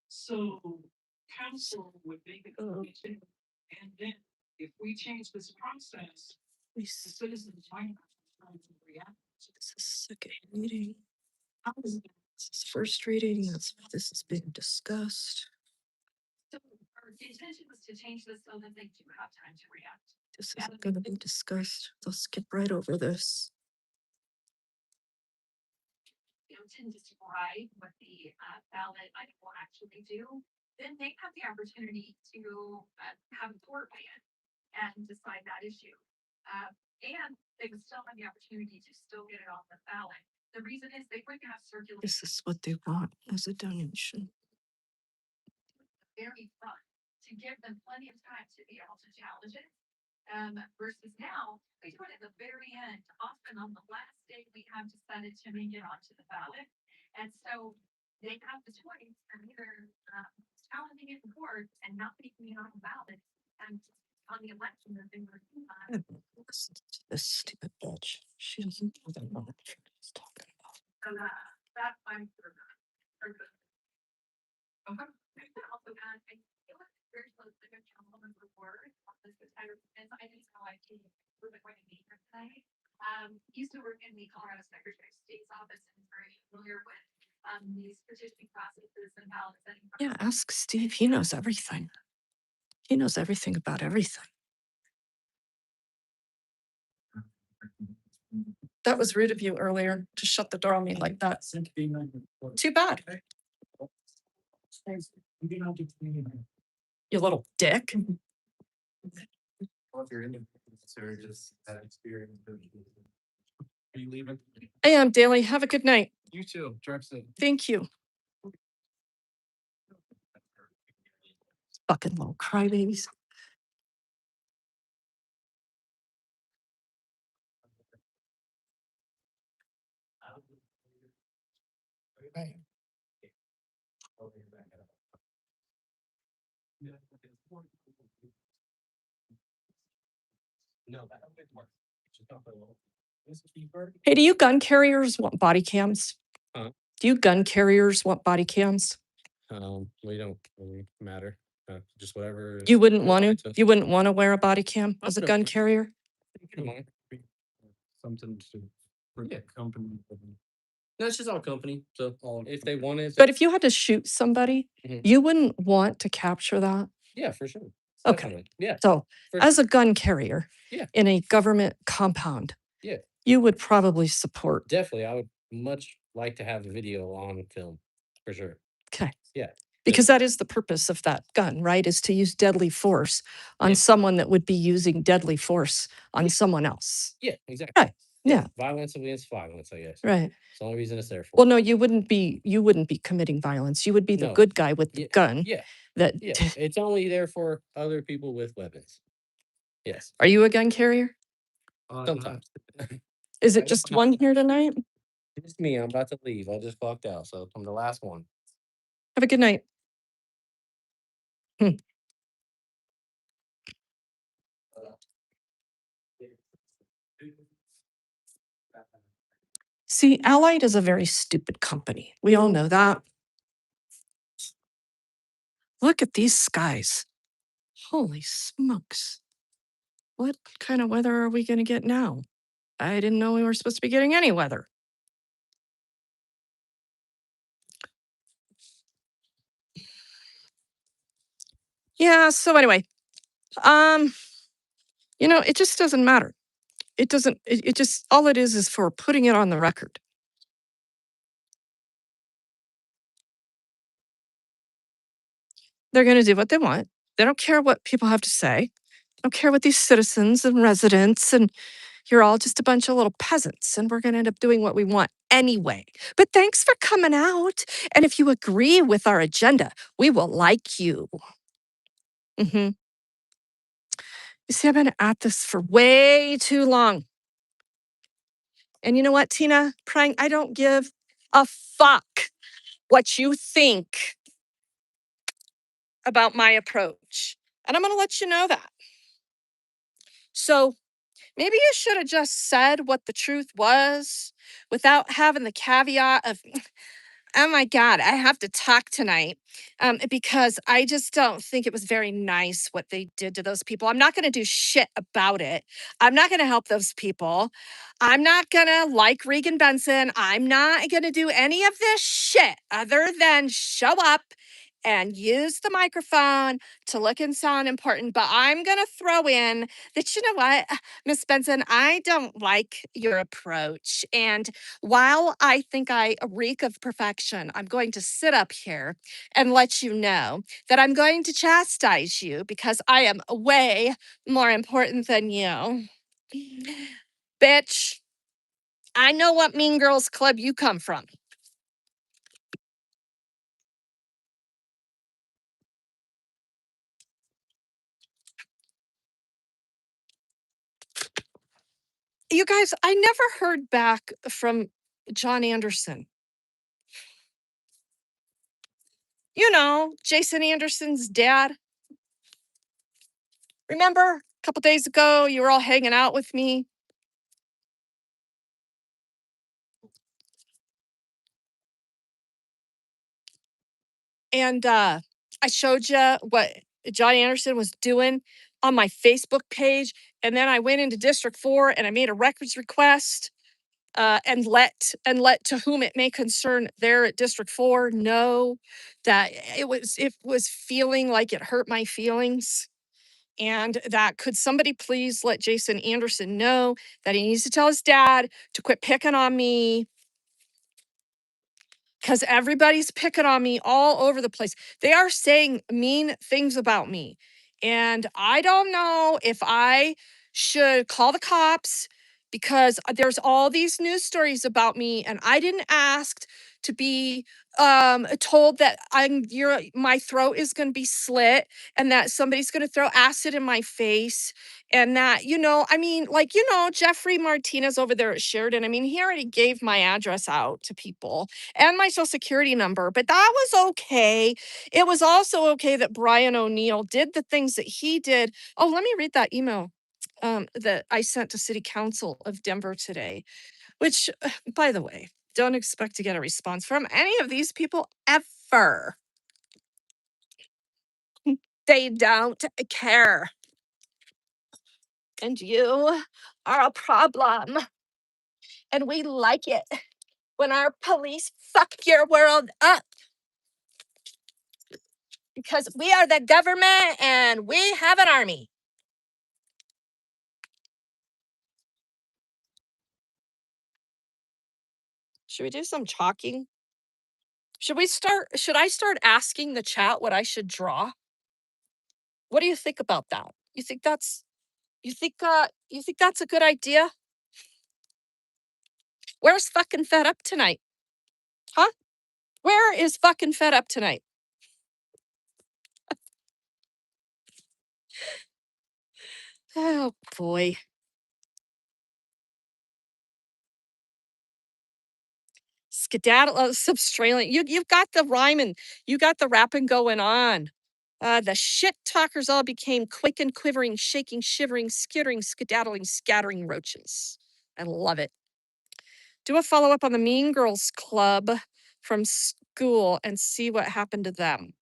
So council would make a decision, and then if we change this process, We the s- citizens might not have time to react. This is second reading. How is that? This is first reading. This is being discussed. So our intention was to change this so that they do have time to react. This isn't going to be discussed. They'll skip right over this. To describe what the ballot item will actually do, then they have the opportunity to have a board weigh in and decide that issue. And they would still have the opportunity to still get it on the ballot. The reason is they wouldn't have circulation This is what they want as a donation. very front to give them plenty of time to be able to challenge it. Versus now, we do it at the very end, often on the last day we have decided to make it onto the ballot. And so they have the choice of either challenging it in court and not making it on the ballot and on the election that they were. Listen to this stupid bitch. She doesn't know that what she's talking about. So that I'm sure. Okay. Also, I feel like very close to the councilman report on this entire, and I just know I can we're going to meet for tonight. Used to work in the Colorado Secretary of State's office and is very familiar with these petitioning processes and ballot setting. Yeah, ask Steve. He knows everything. He knows everything about everything. That was rude of you earlier to shut the door on me like that. Too bad. You little dick. Well, if you're in the, or just that experience. Are you leaving? I am, Daly. Have a good night. You too. Drive safe. Thank you. Fucking little crybabies. No, that don't work. Hey, do you gun carriers want body cams? Huh? Do you gun carriers want body cams? We don't really matter. Just whatever. You wouldn't want to? to. You wouldn't want to wear a body cam as a put it gun on. carrier? something to bring Yeah. the company. No, it's just all company, so if they wanted. But if you had to shoot somebody, Mhm. you wouldn't want to capture that. Yeah, for sure. Okay. Definitely. Yeah, So for as sure. a gun carrier Yeah. in a government compound, Yeah. you would probably support. Definitely, I would much like to have the video on film, for sure. Okay. Yeah. Because that is the purpose of that gun, right? Is to use deadly force on Yeah. someone that would be using deadly force on Yeah. someone else. Yeah, exactly. Right. Yeah. Violence against violence, I guess. Right. It's the only reason it's there for. Well, no, you wouldn't be committing violence. You would be the No. good guy with the Yeah, gun. Yeah, That yeah. It's only there for other people with weapons. Yes, Are you a gun carrier? sometimes. Is I it just don't know. one here tonight? It's me. I'm about to leave. I just clocked out, so I'm the last one. Have a good night. See, Allied is a very stupid company. We all know that. Look at these skies. Holy smokes. What kind of weather are we going to get now? I didn't know we were supposed to be getting any weather. Yeah, so anyway, it just doesn't matter. It doesn't, it just, all it is for putting it on the record. They're going to do what they want. They don't care what people have to say. They don't care what these citizens and residents and you're all just a bunch of little peasants and we're going to end up doing what we want anyway. But thanks for coming out. And if you agree with our agenda, we will like you. You see, I've been at this for way too long. And you know what, Tina? I don't give a fuck what you think about my approach. And I'm going to let you know that. So maybe you should have just said what the truth was without having the caveat of, oh my God, I have to talk tonight because I just don't think it was very nice what they did to those people. I'm not going to do shit about it. I'm not going to help those people. I'm not going to like Regan Benson. I'm not going to do any of this shit other than show up and use the microphone to look and sound important. But I'm going to throw in that, you know what, Miss Benson, I don't like your approach. And while I think I reek of perfection, I'm going to sit up here and let you know that I'm going to chastise you because I am way more important than you. Bitch, I know what Mean Girls Club you come from. You guys, I never heard back from John Anderson. You know, Jason Anderson's dad. Remember a couple days ago, you were all hanging out with me? And I showed you what John Anderson was doing on my Facebook page. And then I went into District 4 and I made a records request and let to whom it may concern there at District 4 know that it was feeling like it hurt my feelings. And that could somebody please let Jason Anderson know that he needs to tell his dad to quit picking on me because everybody's picking on me all over the place. They are saying mean things about me. And I don't know if I should call the cops because there's all these news stories about me and I didn't ask to be told that my throat is going to be slit and that somebody's going to throw acid in my face and that Jeffrey Martinez over there at Sheridan, I mean, he already gave my address out to people and my social security number, but that was okay. It was also okay that Brian O'Neill did the things that he did. Oh, let me read that email that I sent to City Council of Denver today, which, by the way, don't expect to get a response from any of these people ever. They don't care. And you are a problem. And we like it when our police fuck your world up. Because we are the government and we have an army. Should we do some chalking? Should I start asking the chat what I should draw? What do you think about that? You think that's a good idea? Where's fucking fed up tonight? Huh? Where is fucking fed up tonight? Oh boy. Skedaddle, substrailing. You've got the rhyming, you got the rapping going on. The shit talkers all became quick and quivering, shaking, shivering, skittering, skedaddling, scattering roaches. I love it. Do a follow up on the Mean Girls Club from school and see what happened to them.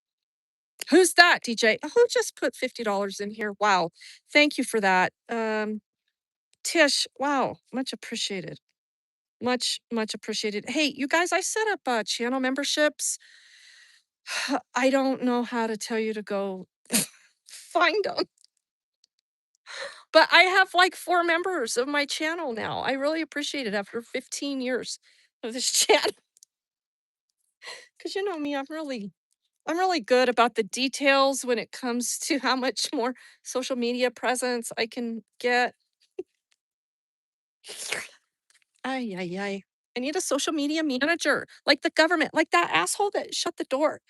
Who's that, DJ? Who just put $50 in here? Wow. Thank you for that. Tish, wow, much appreciated. Much appreciated. Hey, you guys, I set up channel memberships. I don't know how to tell you to go find them. But I have like 4 members of my channel now. I really appreciate it after 15 years of this channel. Because you know me, I'm really good about the details when it comes to how much more social media presence I can get. Ay, ay, ay. I need a social media manager, like the government, like that asshole that shut the door.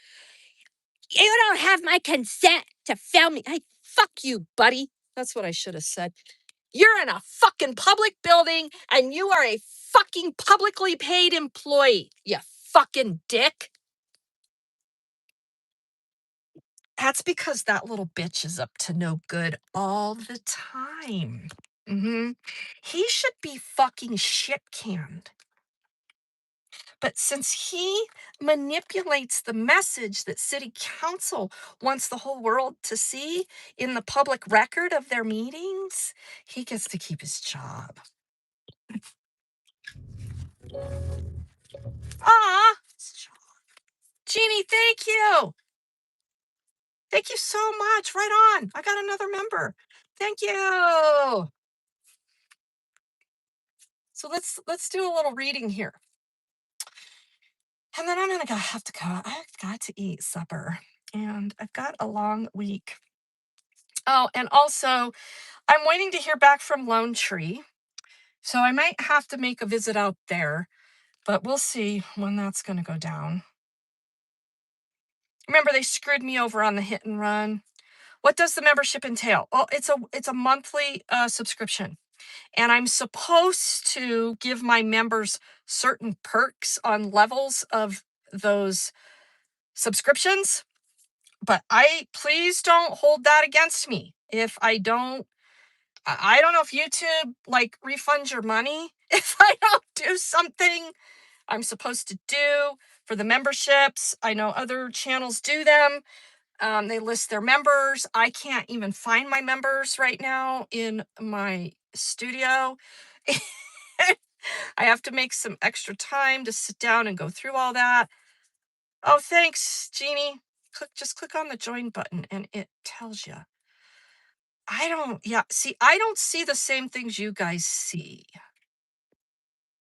You don't have my consent to film me. Hey, fuck you, buddy. That's what I should have said. You're in a fucking public building and you are a fucking publicly paid employee, you fucking dick. That's because that little bitch is up to no good all the time. He should be fucking shit canned. But since he manipulates the message that city council wants the whole world to see in the public record of their meetings, he gets to keep his job. Ah, Jeannie, thank you. Thank you so much. Right on. I got another member. Thank you. So let's do a little reading here. And then I'm gonna have to go. I've got to eat supper. And I've got a long week. Oh, and also I'm waiting to hear back from Lone Tree. So I might have to make a visit out there, but we'll see when that's gonna go down. Remember, they screwed me over on the hit and run. What does the membership entail? Well, it's a monthly subscription. And I'm supposed to give my members certain perks on levels of those subscriptions. But please don't hold that against me. If I don't know if YouTube like refunds your money if I don't do something I'm supposed to do for the memberships. I know other channels do them. They list their members. I can't even find my members right now in my studio. I have to make some extra time to sit down and go through all that. Oh, thanks, Jeannie. Just click on the join button and it tells you. I don't see the same things you guys see.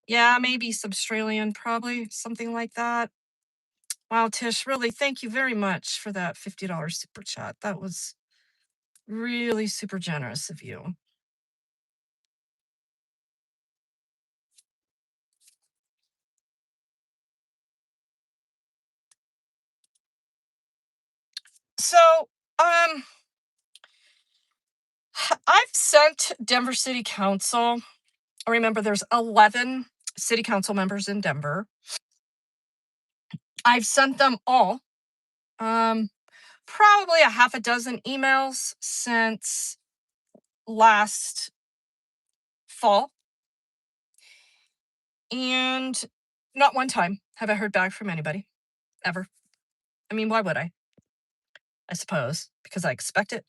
Yeah, maybe Substralian, probably something like that. Wow, Tish, really, thank you very much for that $50 super chat. That was really super generous of you. So, I've sent Denver City Council. Remember, there's 11 city council members in Denver. I've sent them all probably a half a dozen emails since last fall. And not one time have I heard back from anybody, ever. I mean, why would I? I suppose, because I expect it.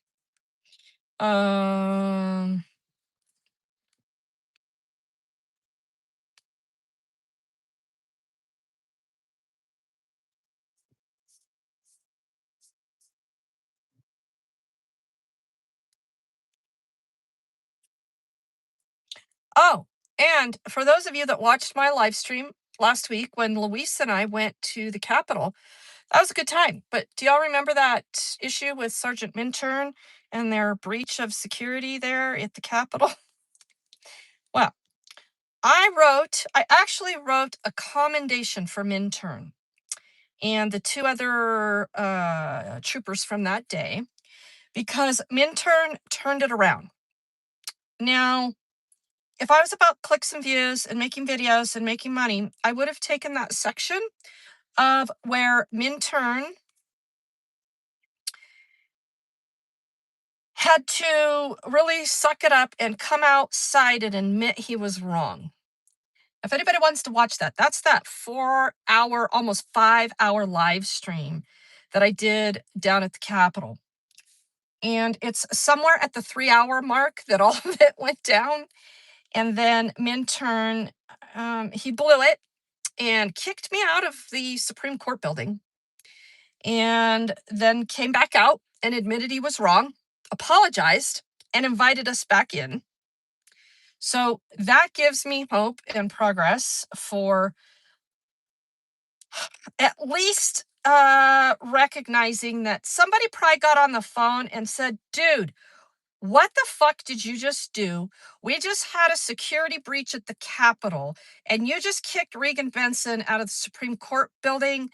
Oh, and for those of you that watched my live stream last week when Luis and I went to the Capitol, that was a good time. But do y'all remember that issue with Sergeant Minturn and their breach of security there at the Capitol? Well, I actually wrote a commendation for Minturn and the two other troopers from that day because Minturn turned it around. Now, if I was about clicks and views and making videos and making money, I would have taken that section of where Minturn had to really suck it up and come outside and admit he was wrong. If anybody wants to watch that, that's that 4-hour, almost 5-hour live stream that I did down at the Capitol. And it's somewhere at the 3-hour mark that all of it went down. And then Minturn, he blew it and kicked me out of the Supreme Court building. And then came back out and admitted he was wrong, apologized, and invited us back in. So that gives me hope and progress for at least recognizing that somebody probably got on the phone and said, dude, what the fuck did you just do? We just had a security breach at the Capitol, and you just kicked Regan Benson out of the Supreme Court building,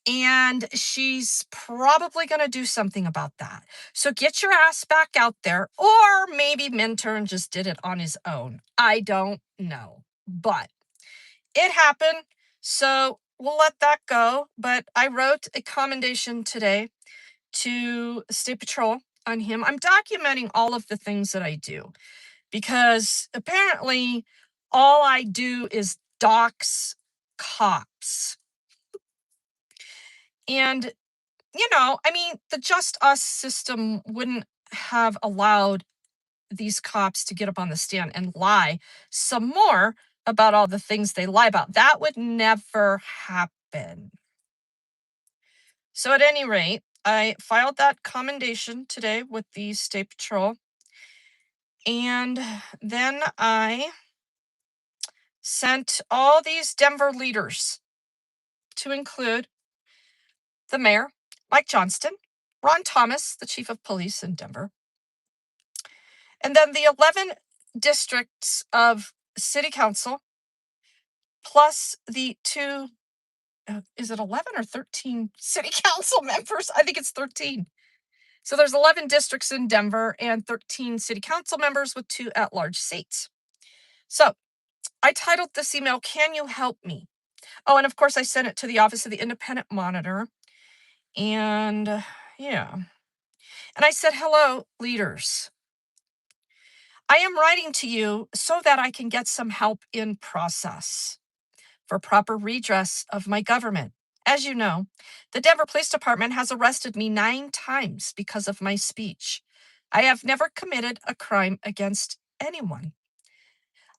and she's probably going to do something about that. So get your ass back out there, or maybe Minturn just did it on his own. I don't know, but it happened. So we'll let that go. But I wrote a commendation today to State Patrol on him. I'm documenting all of the things that I do because apparently all I do is dox cops. And, I mean, the Just Us system wouldn't have allowed these cops to get up on the stand and lie some more about all the things they lie about. That would never happen. So at any rate, I filed that commendation today with the State Patrol. And then I sent all these Denver leaders, to include the mayor, Mike Johnston, Ron Thomas, the chief of police in Denver, and then the 11 districts of city council, plus the two, is it 11 or 13 city council members? I think it's 13. So there's 11 districts in Denver and 13 city council members with 2 at-large seats. So I titled this email, Can You Help Me? Oh, and of course I sent it to the Office of the Independent Monitor. And yeah. And I said, hello, leaders. I am writing to you so that I can get some help in process for proper redress of my government. As you know, the Denver Police Department has arrested me 9 times because of my speech. I have never committed a crime against anyone.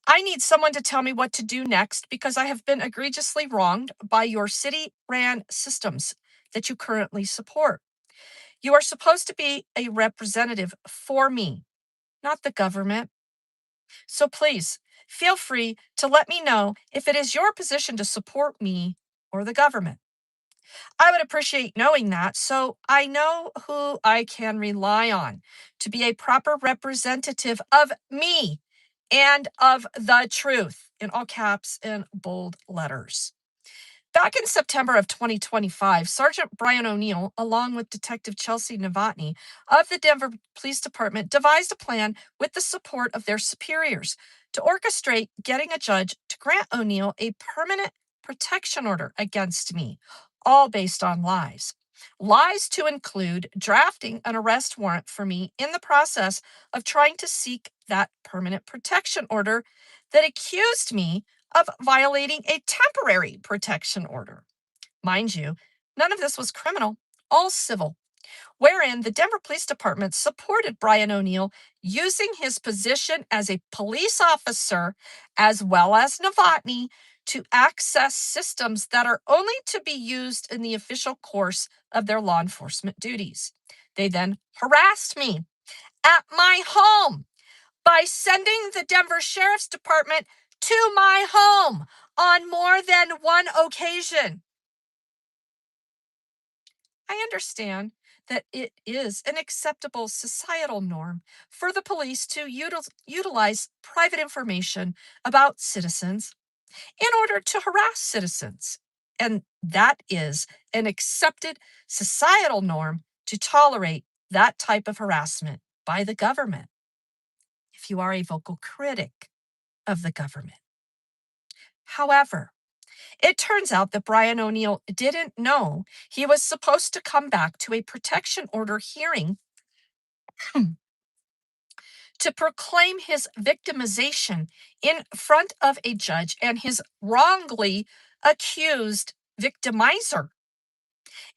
I need someone to tell me what to do next because I have been egregiously wronged by your city-ran systems that you currently support. You are supposed to be a representative for me, not the government. So please, feel free to let me know if it is your position to support me or the government. I would appreciate knowing that so I know who I can rely on to be a proper representative of me and of the truth, in all caps and bold letters. Back in September of 2025, Sergeant Brian O'Neill, along with Detective Chelsea Novotny of the Denver Police Department, devised a plan with the support of their superiors to orchestrate getting a judge to grant O'Neill a permanent protection order against me, all based on lies. Lies to include drafting an arrest warrant for me in the process of trying to seek that permanent protection order that accused me of violating a temporary protection order. Mind you, none of this was criminal, all civil, wherein the Denver Police Department supported Brian O'Neill using his position as a police officer, as well as Novotny, to access systems that are only to be used in the official course of their law enforcement duties. They then harassed me at my home by sending the Denver Sheriff's Department to my home on more than one occasion. I understand that it is an acceptable societal norm for the police to utilize private information about citizens in order to harass citizens. And that is an accepted societal norm to tolerate that type of harassment by the government if you are a vocal critic of the government. However, it turns out that Brian O'Neill didn't know he was supposed to come back to a protection order hearing to proclaim his victimization in front of a judge and his wrongly accused victimizer.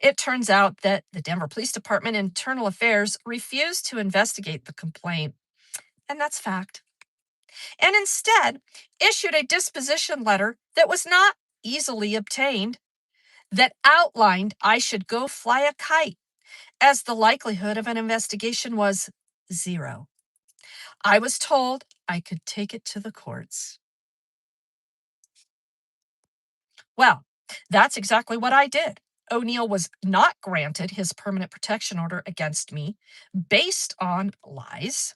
It turns out that the Denver Police Department Internal Affairs refused to investigate the complaint, and that's fact, and instead issued a disposition letter that was not easily obtained that outlined I should go fly a kite, as the likelihood of an investigation was 0. I was told I could take it to the courts. Well, that's exactly what I did. O'Neill was not granted his permanent protection order against me based on lies.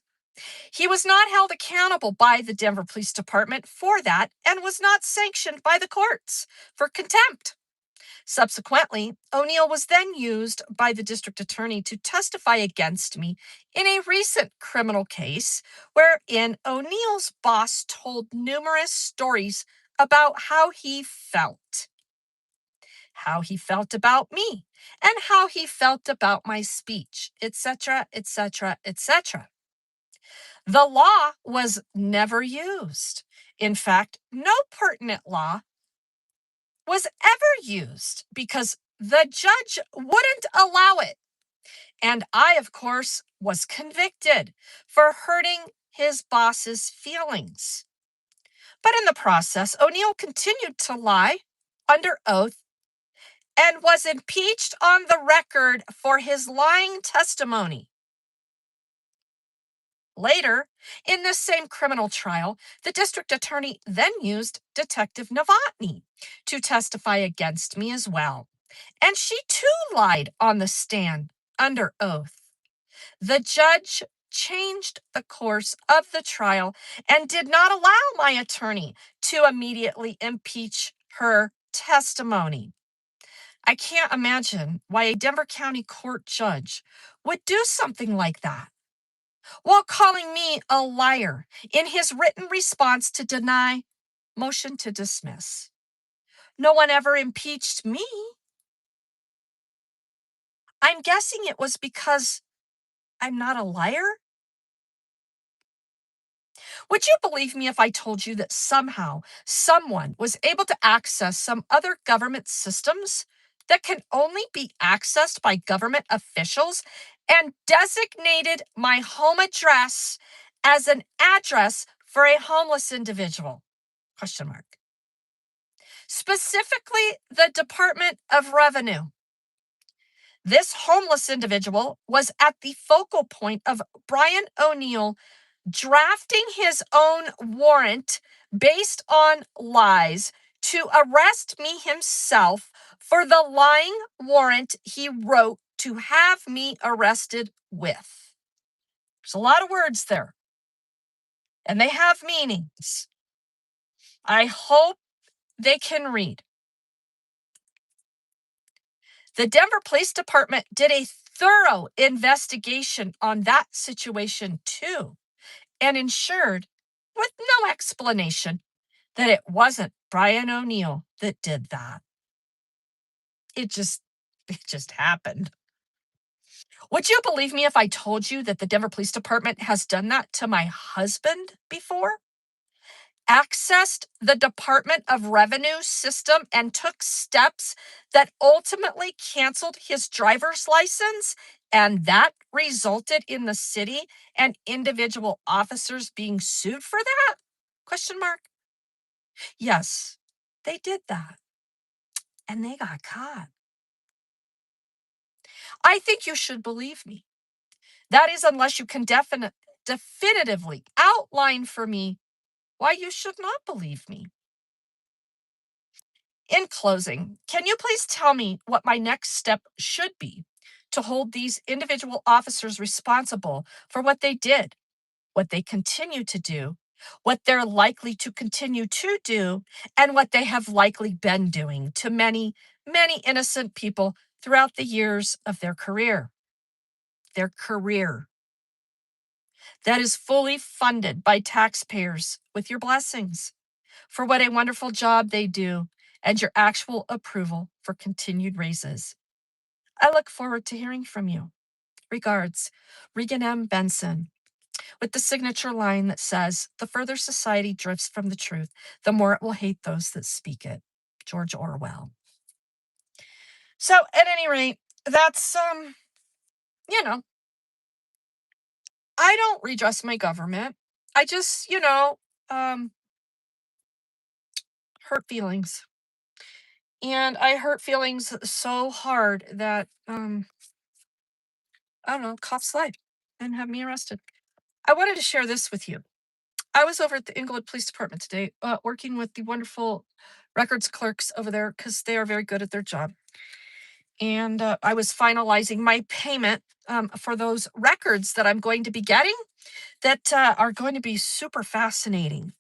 He was not held accountable by the Denver Police Department for that and was not sanctioned by the courts for contempt. Subsequently, O'Neill was then used by the district attorney to testify against me in a recent criminal case wherein O'Neill's boss told numerous stories about how he felt about me, and how he felt about my speech, etc., etc., etc. The law was never used. In fact, no pertinent law was ever used because the judge wouldn't allow it. And I, of course, was convicted for hurting his boss's feelings. But in the process, O'Neill continued to lie under oath and was impeached on the record for his lying testimony. Later, in this same criminal trial, the district attorney then used Detective Novotny to testify against me as well. And she too lied on the stand under oath. The judge changed the course of the trial and did not allow my attorney to immediately impeach her testimony. I can't imagine why a Denver County Court judge would do something like that, while calling me a liar in his written response to deny motion to dismiss. No one ever impeached me. I'm guessing it was because I'm not a liar. Would you believe me if I told you that somehow someone was able to access some other government systems that can only be accessed by government officials and designated my home address as an address for a homeless individual? Question mark. Specifically, the Department of Revenue. This homeless individual was at the focal point of Brian O'Neill drafting his own warrant based on lies to arrest me himself for the lying warrant he wrote to have me arrested with. There's a lot of words there, and they have meanings. I hope they can read. The Denver Police Department did a thorough investigation on that situation too, and ensured, with no explanation, that it wasn't Brian O'Neill that did that. It just happened. Would you believe me if I told you that the Denver Police Department has done that to my husband before? Accessed the Department of Revenue system and took steps that ultimately canceled his driver's license, and that resulted in the city and individual officers being sued for that? Question mark. Yes, they did that, and they got caught. I think you should believe me. That is, unless you can definitively outline for me why you should not believe me. In closing, can you please tell me what my next step should be to hold these individual officers responsible for what they did, what they continue to do, what they're likely to continue to do, and what they have likely been doing to many, many innocent people throughout the years of their career? Their career that is fully funded by taxpayers with your blessings for what a wonderful job they do and your actual approval for continued raises. I look forward to hearing from you. Regards, Regan M. Benson, with the signature line that says, "The further society drifts from the truth, the more it will hate those that speak it." George Orwell. So, at any rate, that's, you know, I don't redress my government. I just, hurt feelings. And I hurt feelings so hard that, I don't know, cops lied and have me arrested. I wanted to share this with you. I was over at the Inglewood Police Department today, working with the wonderful records clerks over there because they are very good at their job. And I was finalizing my payment for those records that I'm going to be getting that are going to be super fascinating.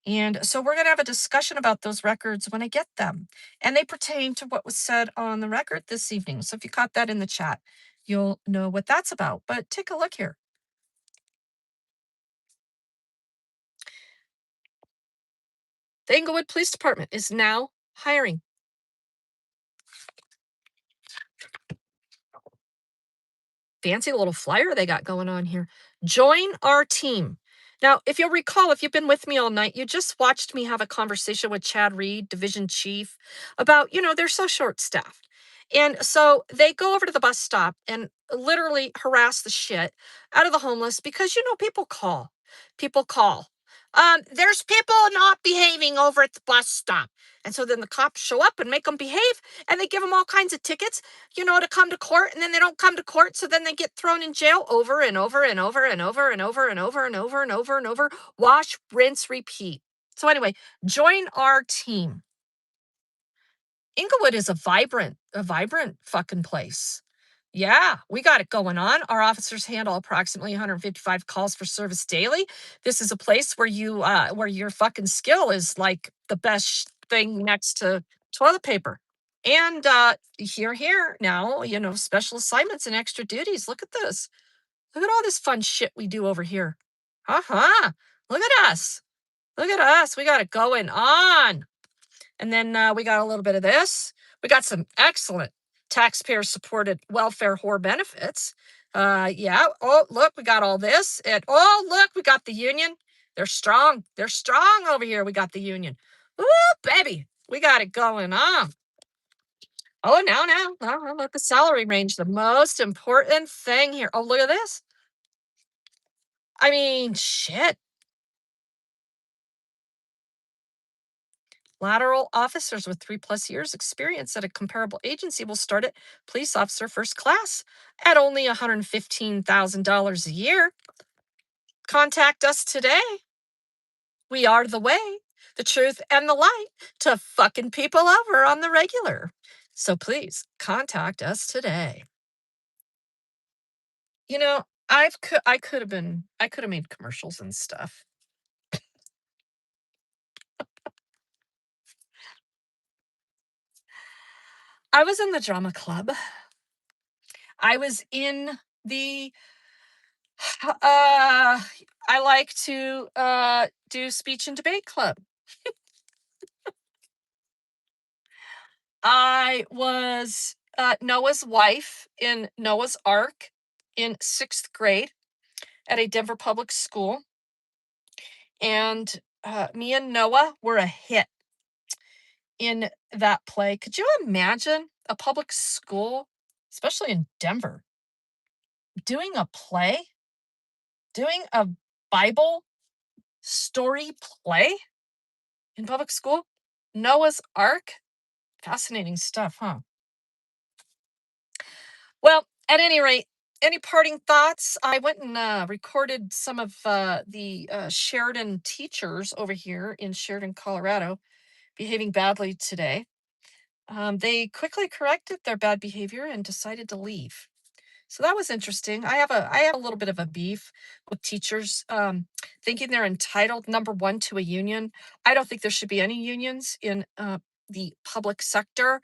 And so we're going to have a discussion about those records when I get them. And they pertain to what was said on the record this evening. So if you caught that in the chat, you'll know what that's about. But take a look here. The Inglewood Police Department is now hiring. Fancy little flyer they got going on here. Join our team. Now, if you'll recall, if you've been with me all night, you just watched me have a conversation with Chad Reed, division chief, about, they're so short staffed. And so they go over to the bus stop and literally harass the shit out of the homeless because, people call. People call. There's people not behaving over at the bus stop. And so then the cops show up and make them behave and they give them all kinds of tickets, to come to court, and then they don't come to court, so then they get thrown in jail over and over and over and over and over and over and over and over and over. Wash, rinse, repeat. So anyway, join our team. Inglewood is a vibrant fucking place. Yeah, we got it going on. Our officers handle approximately 155 calls for service daily. This is a place where where your fucking skill is like the best thing next to toilet paper. And here now, special assignments and extra duties. Look at this. Look at all this fun shit we do over here. Uh-huh. Look at us. Look at us. We got it going on. And then we got a little bit of this. We got some excellent taxpayer-supported welfare whore benefits. Yeah. Oh, look, we got all this. And oh, look, we got the union. They're strong. They're strong over here. We got the union. Ooh, baby. We got it going on. Oh, now. Oh, look, the salary range, the most important thing here. Oh, look at this. I mean, shit. Lateral officers with 3+ years experience at a comparable agency will start at police officer first class at only $115,000 a year. Contact us today. We are the way, the truth, and the light to fucking people over on the regular. So please contact us today. I could have made commercials and stuff. I was in the drama club. I was in the I like to do speech and debate club. I was Noah's wife in Noah's Ark in 6th grade at a Denver public school. And me and Noah were a hit in that play. Could you imagine a public school, especially in Denver, doing a play? Doing a Bible story play in public school? Noah's Ark? Fascinating stuff, huh? Well, at any rate, any parting thoughts? I went and recorded some of the Sheridan teachers over here in Sheridan, Colorado, behaving badly today. They quickly corrected their bad behavior and decided to leave. So that was interesting. I have a little bit of a beef with teachers thinking they're entitled, number one, to a union. I don't think there should be any unions in the public sector.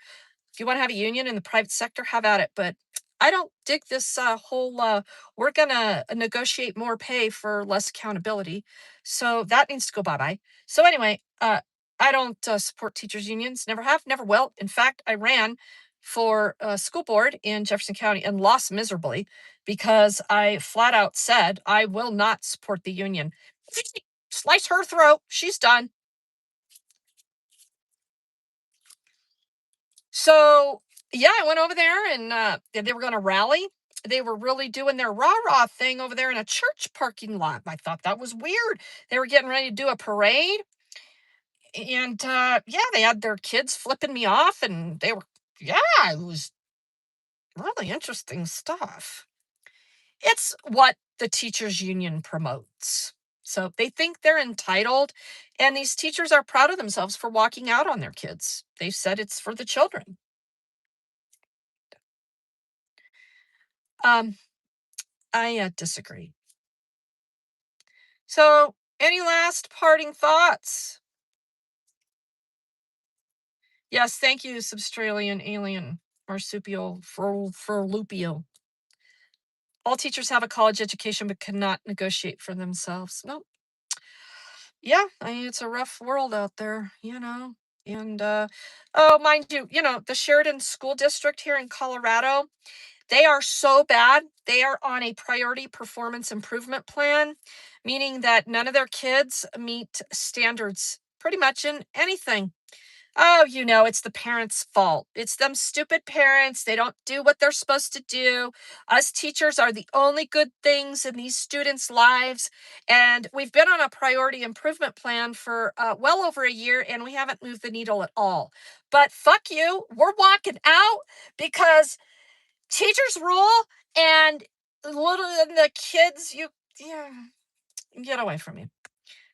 If you want to have a union in the private sector, have at it. But I don't dig this whole we're gonna negotiate more pay for less accountability. So that needs to go bye-bye. So anyway, I don't support teachers unions. Never have, never will. In fact, I ran for school board in Jefferson County and lost miserably because I flat out said I will not support the union. Slice her throat. She's done. So yeah, I went over there and they were going to rally. They were really doing their rah-rah thing over there in a church parking lot. I thought that was weird. They were getting ready to do a parade. And yeah, they had their kids flipping me off and they were, yeah, it was really interesting stuff. It's what the teachers union promotes. So they think they're entitled, and these teachers are proud of themselves for walking out on their kids. They said it's for the children. I disagree. So, any last parting thoughts? Yes, thank you, Substralian alien marsupial furlupio. All teachers have a college education but cannot negotiate for themselves. No. Yeah, I mean, it's a rough world out there, you know. And oh, mind you, the Sheridan School District here in Colorado, they are so bad. They are on a priority performance improvement plan, meaning that none of their kids meet standards pretty much in anything. Oh, it's the parents' fault. It's them stupid parents. They don't do what they're supposed to do. Us teachers are the only good things in these students' lives. And we've been on a priority improvement plan for well over a year, and we haven't moved the needle at all. But fuck you. We're walking out because teachers rule, and the kids, yeah, get away from me.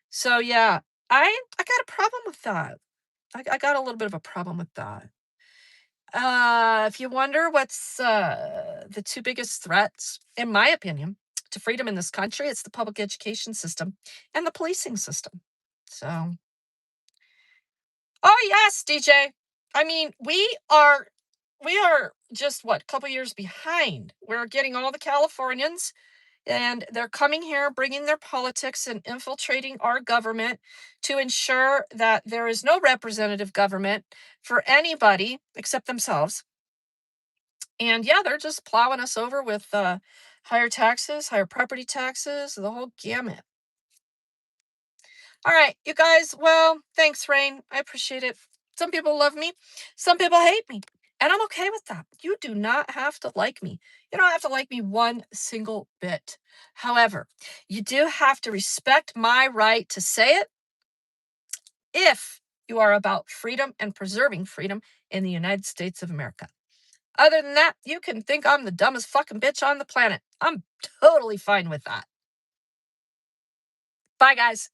So yeah, I got a problem with that. I got a little bit of a problem with that. If you wonder what's the two biggest threats, in my opinion, to freedom in this country, it's the public education system and the policing system. So, oh yes, DJ. I mean, we are just what, a couple years behind. We're getting all the Californians and they're coming here, bringing their politics and infiltrating our government to ensure that there is no representative government for anybody except themselves. And yeah, they're just plowing us over with higher taxes, higher property taxes, the whole gamut. All right, you guys. Well, thanks, Rain. I appreciate it. Some people love me, some people hate me. And I'm okay with that. You do not have to like me. You don't have to like me one single bit. However, you do have to respect my right to say it if you are about freedom and preserving freedom in the United States of America. Other than that, you can think I'm the dumbest fucking bitch on the planet. I'm totally fine with that. Bye, guys.